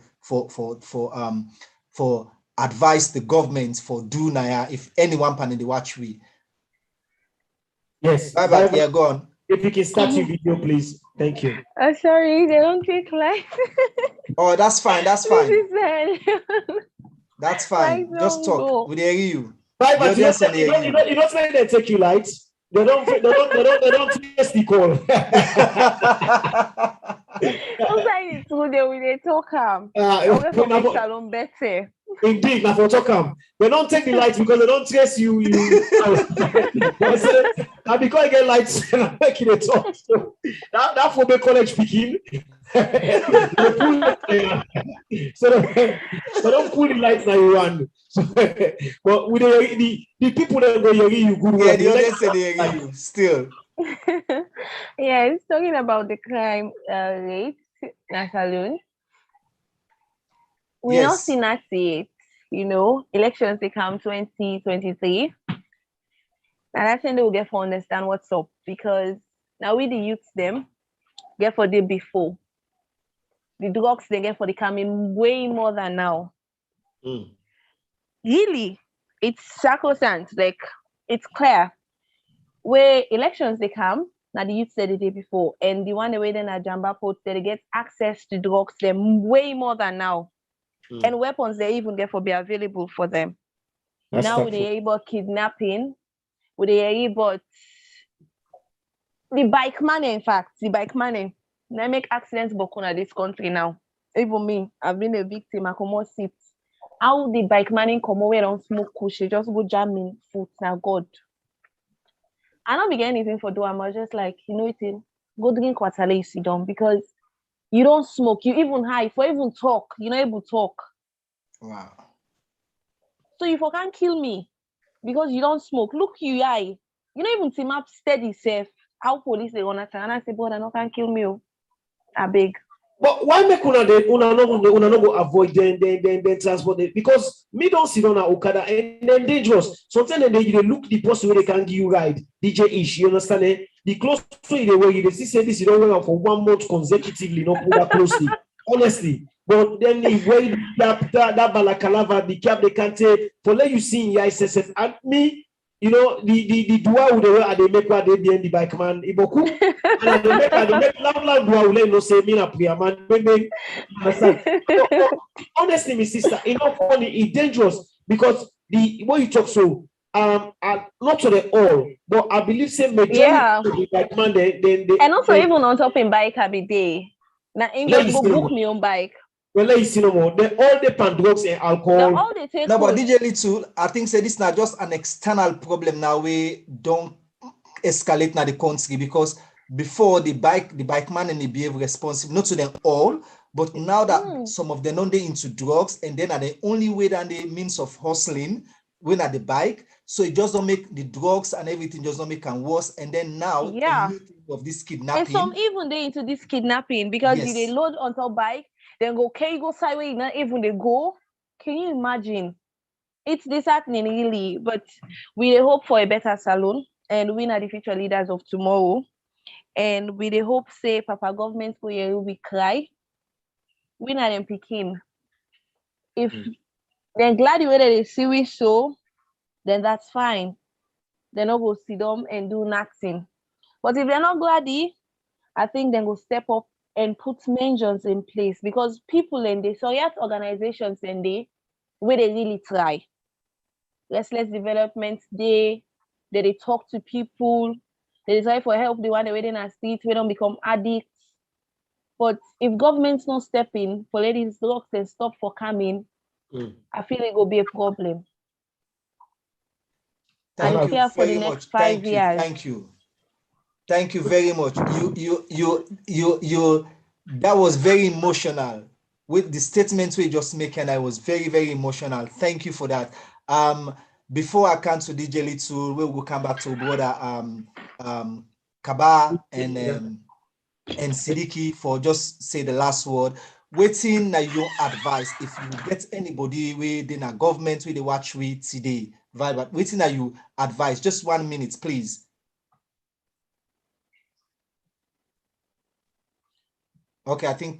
advice the government for do Naya if anyone pan in the watch we. Yes. Bye. Yeah, go on. If you can start your video, please. Thank you. Oh, sorry, they don't take live. Oh, that's fine. That's fine. That's fine. Just talk. Go. We hear you. Right, but you don't say they take you light. They don't test the call. Sometimes it's good they talk salon better. Indeed, now for talk they don't take the lights because they don't trace you. Now because I get lights, I'm making a talk. So that for the college speaking. So they don't pull the lights now you run. But with the people that go hear you good. Yeah, the others say they hear you still. Yeah, it's talking about the crime rate in a saloon. We not see that yet. elections they come 2023. And I think they will get for understand what's up because now we the youths them get for the before. The drugs they get for the coming way more than now. Really, it's sacrosanct, like it's clear. Where elections they come, now the youth said the day before, and the one the way then at Jamba Port, they get access to drugs them way more than now. And weapons they even get for be available for them. That's now with the able kidnapping, with the able the bike money, in fact, the bike money. They make accidents in this country now. Even me, I've been a victim, I come sit. How the bike money come away don't smoke kush, just go jam in foot now, God. I don't get anything for do. I'm just like, go drink water, you sit down because you don't smoke. You even high for even talk. You're not able to talk. Wow. So if you can't kill me because you don't smoke, look you eye. You don't even team up steady safe. How police they gonna try and I say, brother, no can kill me. I beg. But why make una no go avoid then transport them? Because me don't sit on a Okada and then dangerous. Sometimes they look the person where they can give you ride. DJ Ish, you understand it? The close to the way they see say this you don't wear for 1 month consecutively, not put that closely. Honestly. But then the way that balakalava, the cap they can't take for let you see in your ISSF and me. The dua would they make what they be in the bike man. Iboku and they make loud dua will no say me na prayer man. Understand? Honestly, my sister, funny, it's dangerous because the way you talk so not to the all, but I believe say majority of the bike man they and also even on top in bike every day. Now English go book me on bike. Well, let you see no more. They all depend drugs and alcohol. All they take no, but DJ Little, I think say this not just an external problem now. We don't escalate now the country because before the bike man and they behave responsible, not to them all, but now that some of them don't they into drugs and then are the only way that the means of hustling when at the bike. So it just don't make the drugs and everything just don't make them worse. And then now a new thing of this kidnapping. And some even they into this kidnapping because they load on top bike. Then go, can you go sideways? Not even they go. Can you imagine? It's disheartening, really. But we hope for a better salon, and we are the future leaders of tomorrow. And we hope, say, Papa government will cry. We are them picking. If they're glad the way that they see we so, then that's fine. They're not go sit down and do nothing. But if they're not glad, I think they will step up and put measures in place because people and they organizations and they where they really try. Restless development they talk to people, they try for help, the one waiting at street, we don't become addicts. But if government's not stepping for ladies drugs and stop for coming, I feel it will be a problem. Thank you for very the much. Next 5 years. Thank you very much. You that was very emotional with the statements we just making. I was very, very emotional. Thank you for that. Before I come to DJ Little, we will come back to brother Kaba and Sidiki for just say the last word. Waiting na your advice if you get anybody within a government with the watch we today. But waiting na you advice. Just 1 minute, please. Okay, I think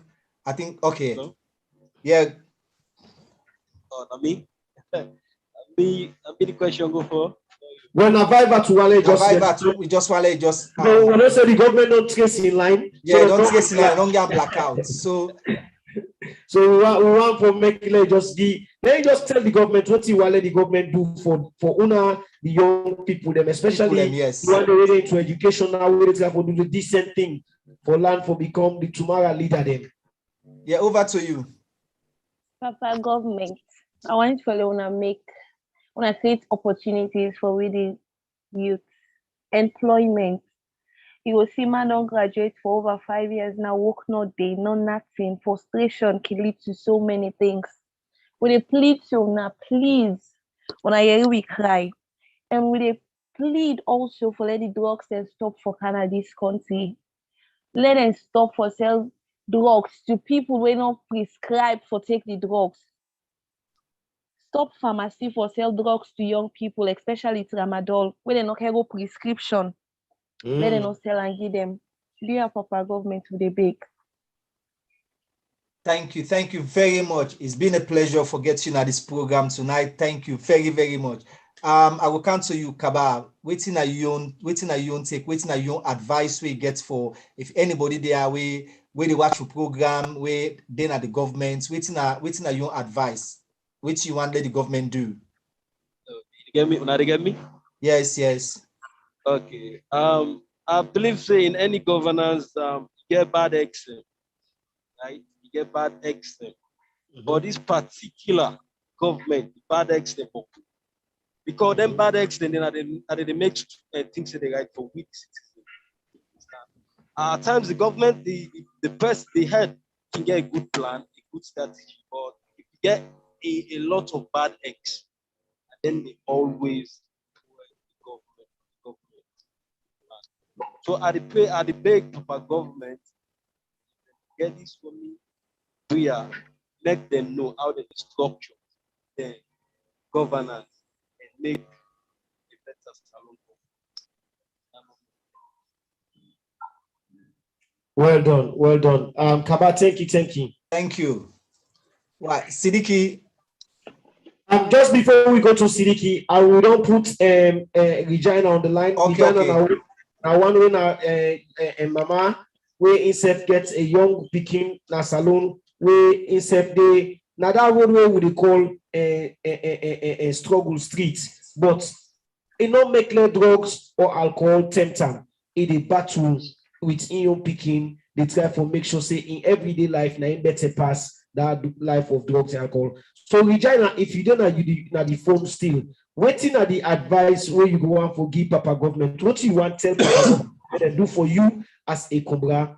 okay. Hello? Yeah. Me the question go for. When a Viber to Wale we just Wale just no, when I say the government don't trace in line. Yeah, so don't trace in line, don't get blackouts. So we want for make like just just tell the government what you want the government do for una the young people them, especially yes. You want to ready into education now, we to do the decent thing for land for become the tomorrow leader them. Yeah, over to you. Papa government, I want to create opportunities for the youth, employment. You will see man don't graduate for over 5 years now, work no day, no nothing, frustration can lead to so many things. When they plead to now, please, when I hear we cry, and when they plead also for let the drugs and stop for Canada this country, let them stop for sell drugs to people who not prescribed for take the drugs. stop pharmacy for sell drugs to young people, especially tramadol, where they not have a prescription, where they not sell and give them. Do you have proper government with a big? Thank you very much. It's been a pleasure for getting at this program tonight. Thank you very, very much. I will come to you, Kaba. Waiting at your own take, waiting at your own advice we get for if anybody there where they watch your program, where then at the government, waiting at your advice, which you want let the government do. You get me? Una dey get me? Yes. Okay. I believe say in any governance, you get bad excellence, right? You get bad excellence. But this particular government, bad excellence, because them bad excellence, they make things that they right for weak citizens. At times, the government, the head can get a good plan, a good strategy, but if you get a lot of bad eggs, then they always the government. So at the big Papa government, get this for me, let them know how they structure the governance and make a better salon. Well done. Kaba, thank you. Thank you. Right, Sidiki. Just before we go to Sidiki, I will don't put Regina on the line. Okay. Now one way mama where instead gets a young picking na salon where instead they now that one way we call a struggle street, but it not make drugs or alcohol tempter. It a battle with young picking. They try to make sure say in everyday life now better pass that life of drugs and alcohol. So Regina, if you don't know you the phone still, waiting at the advice where you go on for give Papa government, what you want tell Papa government and do for you as a Cobra?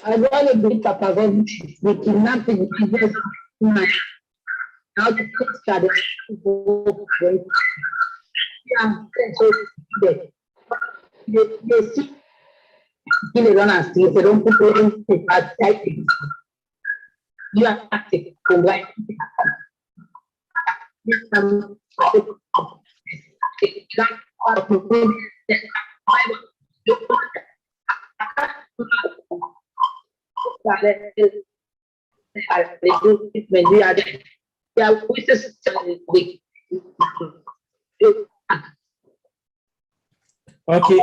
I want to be Papa government with kidnapping business how to take shadow. Yeah, so they see they don't put anything outside. You are active. Okay,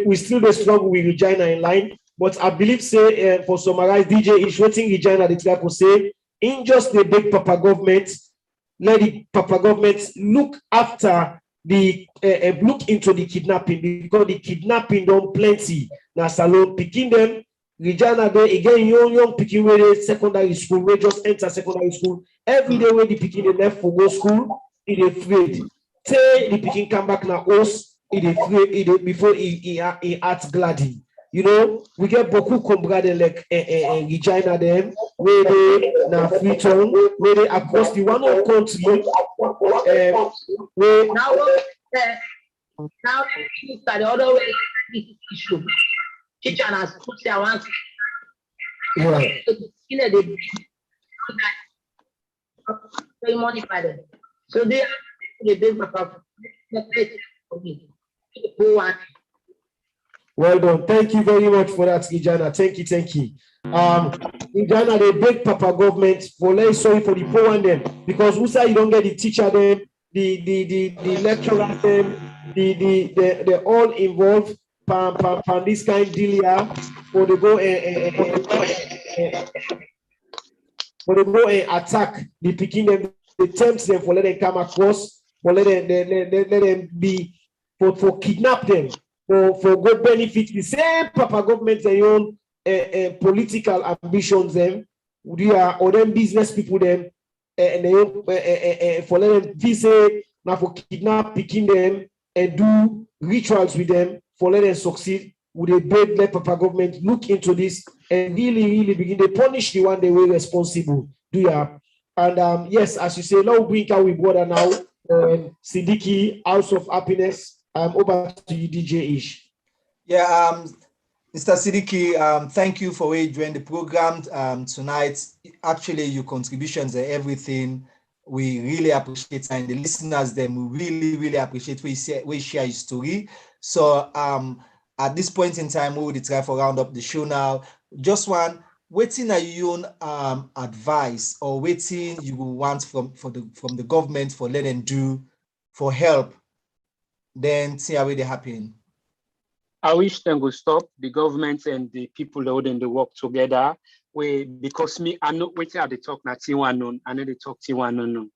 we still the struggle with Regina in line, but I believe say for summarize DJ is waiting Regina the track will say in just the big Papa government, let the Papa government look after the look into the kidnapping because the kidnapping don't plenty. Now salon picking them. Regina there again young picking where they secondary school, we just enter secondary school. Every day when the picking they left for go school, it is afraid. Say the picking come back now host. Before he acts gladly. You know, we get beaucoup combrade like Regina them, where they now Freetown, where they across the one whole country. Where now the other way issue. Teacher has put their one. Right. They modify them. So they big Papa. Well done. Thank you very much for that, Regina. Thank you. Regina, the big Papa government for let's sorry for the poor one then because who say you don't get the teacher them, the lecturer them, the all involved pan this kind deal here for the go attack the picking them, the tempt them for let them come across, for let them be for kidnap them, for good benefit. The same Papa government their own political ambitions them, or them business people them, and they own for let them visit now for kidnap picking them and do rituals with them for let them succeed. Would they beg let Papa government look into this and really begin to punish the one they were responsible? And yes, as you say, now bring out with water now. Sidiki, House of Happiness. Over to you, DJ Ish. Yeah, Mr. Siddiqui, thank you for joining the program tonight. Actually, your contributions are everything. We really appreciate it, and the listeners, them really, really appreciate we share your story. So at this point in time, we will try for round up the show now. Just one, waiting are your own advice or waiting you will want from the government for let them do for help, then see how they happen. I wish them would stop, the government and the people holding the work together. Because me, I'm not waiting at the talk na T1 I know the talk T1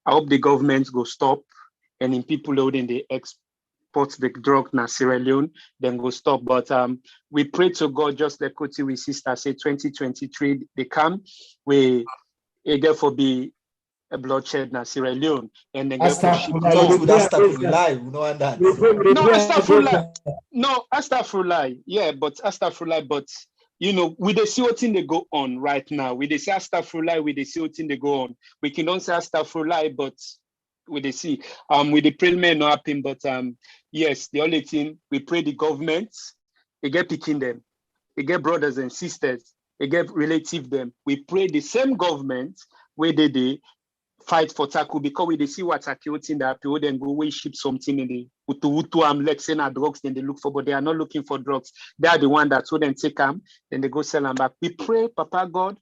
I hope the government go stop and in people holding the export the drug na Sierra Leone, then go stop. But we pray to God, just like Koti with sister say 2023 they come, we therefore be a bloodshed na Sierra Leone and then get for ship. No, Astagfirullah. Yeah, but Astagfirullah, but you know, we the see what thing they go on right now. We they say Astagfirullah, we they see what thing they go on. We can don't say Astagfirullah, but we they see with the prayer may not happen, but yes, the only thing we pray the government, they get picking them, they get brothers and sisters, they get relative them. We pray the same government where they fight for tackle because we they see what in that people then go away ship something in the utu like saying drugs then they look for, but they are not looking for drugs. They are the one that so then take them, then they go sell them back. We pray, Papa God,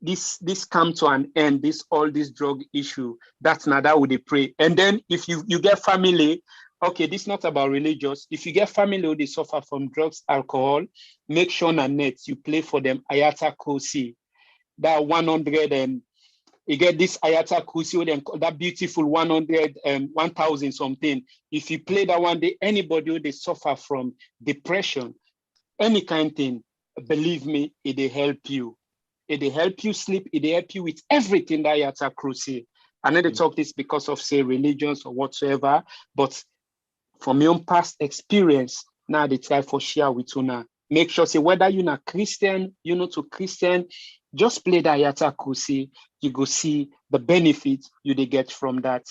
this come to an end, all this drug issue. That's not that would they pray. And then if you get family, okay, this is not about religious. If you get family who they suffer from drugs, alcohol, make sure on net you play for them Ayata Kosi, that 100 and you get this Ayata Kusi, that beautiful 100 1,000 something. If you play that one day, anybody who they suffer from depression, any kind of thing, believe me, it'll help you. It'll help you sleep. It'll help you with everything that Ayata Kusi. I know they talk this because of say religions or whatsoever, but from your own past experience, now they try for share with you now. Make sure say whether you're not Christian, you're not to Christian, just play the Ayata Kusi, you go see the benefit you they get from that.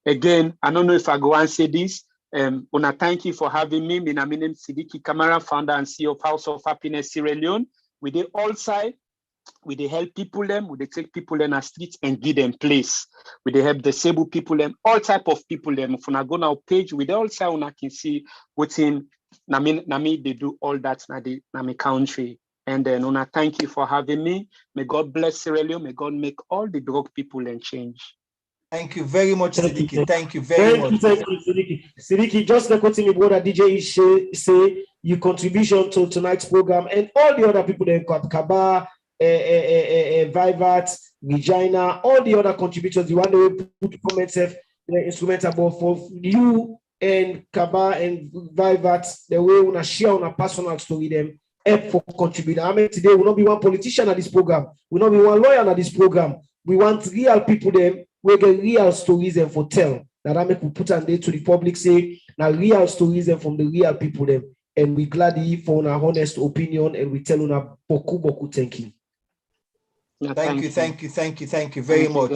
Again, I don't know if I go and say this. Una, thank you for having me. My name is Siddiqui Kamara, founder and CEO of House of Happiness Sierra Leone. We they all side, we they help people them, we they take people in the streets and give them place. We they help disabled people them, all type of people them. If una go now page, we they all side una can see what's in Nami they do all that na my country. And then Una, thank you for having me. May God bless Sierra Leone. May God make all the drug people and change. Thank you very much, Siddiqui. Thank you very much. Thank you, Siddiqui. Siddiqui, just like what brother DJ say, your contribution to tonight's program and all the other people that Kaba, Vivat, Regina, all the other contributors, the one that put comments, the instrument about for you and Kaba and Vivat, the way we share on a personal story them. For contributing. I mean, today will not be one politician at this program, will not be one lawyer at this program. We want real people them, we get real stories and for tell. That I make we put on there to the public say now real stories and from the real people them. And we gladly for our honest opinion and we tell una boku thank you. Yeah, thank you very much.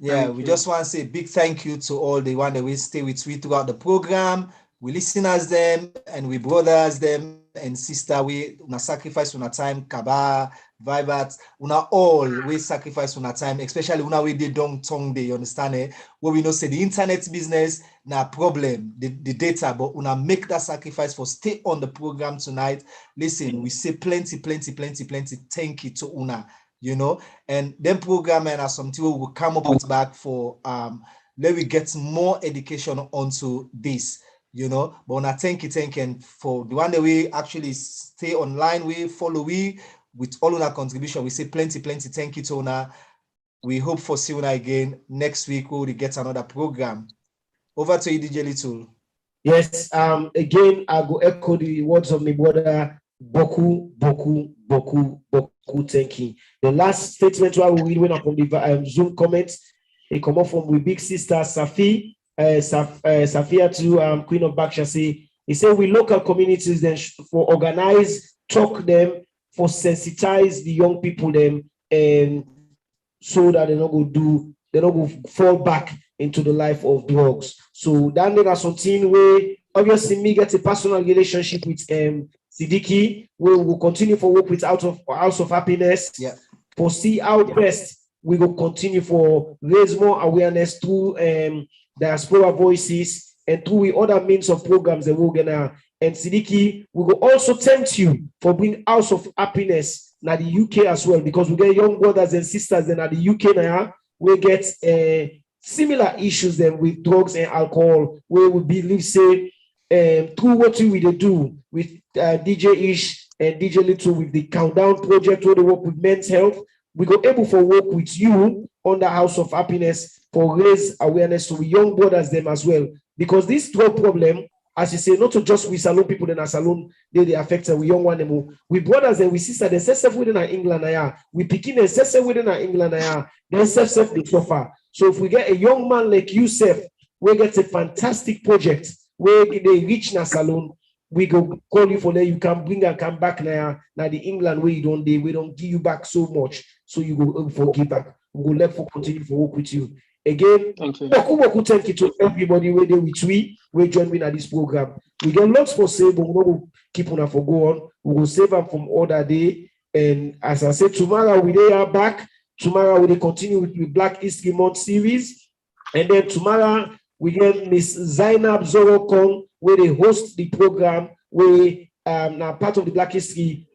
We just want to say a big thank you to all the one that will stay with me throughout the program. We listeners them and we brothers them and sister, we una sacrifice una time, Kaba, Vivat, una all we sacrifice una time, especially una we did don't tongue day, you understand it? Where we know say the internet business na problem, the data, but una make that sacrifice for stay on the program tonight. Listen, we say plenty, thank you to una, you know, and then program and something we will come up with back for let we get more education onto this. You know, but I thank you, and for the one that we actually stay online, we follow we with all of our contribution. We say plenty, thank you to Una. We hope for see Una again next week. We will get another program. Over to you, DJ Little. Yes, again, I go echo the words of my brother, Boku, thank you. The last statement while we went up on the Zoom comments, it come up from my big sister, Safi. Safia to Queen of Baksha say, he said we local communities then for organize, talk them, for sensitize the young people them, and so that they don't go fall back into the life of drugs. So that is something where obviously me get a personal relationship with Sidiki, we will continue for work with House of Happiness. Yeah. For See Out Best, we will continue for raise more awareness through Diaspora Voices and through other means of programs that we're gonna. And Sidiki, we will also tempt you for bringing House of Happiness now the UK as well, because we get young brothers and sisters in the UK now. We get similar issues then with drugs and alcohol, where we believe say through what we do with DJ Ish and DJ Little with the Countdown Project, where they work with men's health, we go able for work with you on the House of Happiness for raise awareness to young brothers them as well. Because this drug problem, as you say, not to just with salon people in a salon, they affect we young one anymore. We brothers and we sisters, they self within our England, we picking and self within our England, then self they suffer. So if we get a young man like you, we get a fantastic project where they reach na salon, we go call you for that. You can bring and come back now. Now the England where you don't we don't give you back so much, so you go forgive back. We will let for continue to work with you. Again, thank you to everybody where they with we join me at this program. We get lots for save, but we will keep on for go on. We will save them from other day. And as I said, tomorrow we are back. Tomorrow we will continue with the Black History Month series. And then tomorrow we get Miss Zainab Zorokon, where they host the program, where now part of the Black History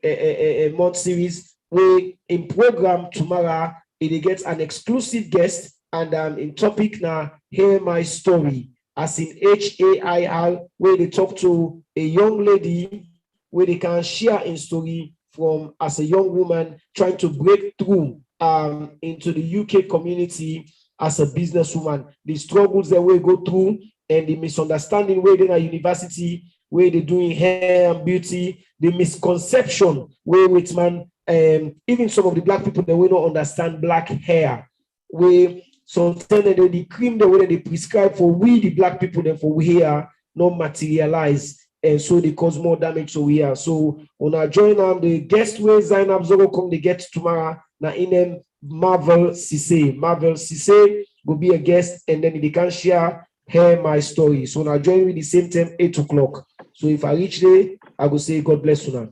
Month series, where in program tomorrow, it gets an exclusive guest. And in topic now, Hear My Story, as in HAIR, where they talk to a young lady, where they can share in story from as a young woman trying to break through into the UK community as a businesswoman, the struggles that we go through and the misunderstanding where they're at university, where they're doing hair and beauty, the misconception where with man, even some of the Black people that we don't understand Black hair, where sometimes the cream the way they prescribe for we the Black people then for we here not materialize, and so they cause more damage so we are. So when I join the guest where Zainab Zoro come they get tomorrow now in them Marvel Cisse will be a guest, and then they can share Hear My Story. So now join me the same time 8 o'clock. So if I reach there, I will say God bless you now.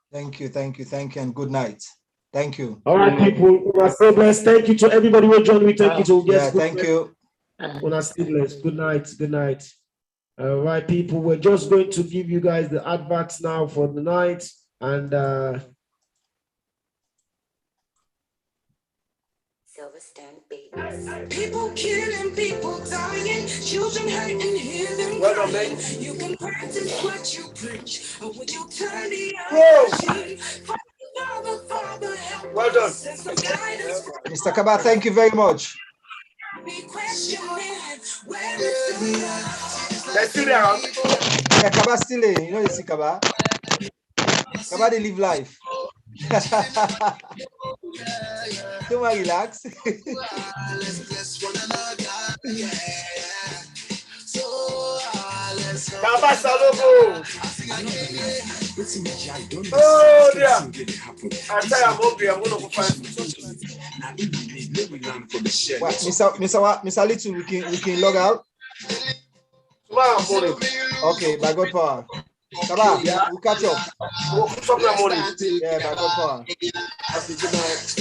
Thank you, and good night. Thank you. All right, people. Stay blessed. Thank you to everybody who joined me. Thank you to guests. Thank you. Stay blessed. Good night. All right, people. We're just going to give you guys the adverts now for the night, and people killing, people dying, children hurting, healing. Well done, you can practice what you preach, or would you turn the other cheek? Father, help well done. Mr. Kaba, thank you very much. Let's do that. Yeah, Kaba still in. You know you see Kaba? Kaba, they live life. Don't relax. Kaba Salogo. Oh, yeah. I tell you, I'm hungry. I'm going to go find what, Mr. Little, we can log out? Tomorrow morning. Okay, by God power. Kaba, yeah. We'll catch up. Tomorrow morning. Yeah, by God power. Good night.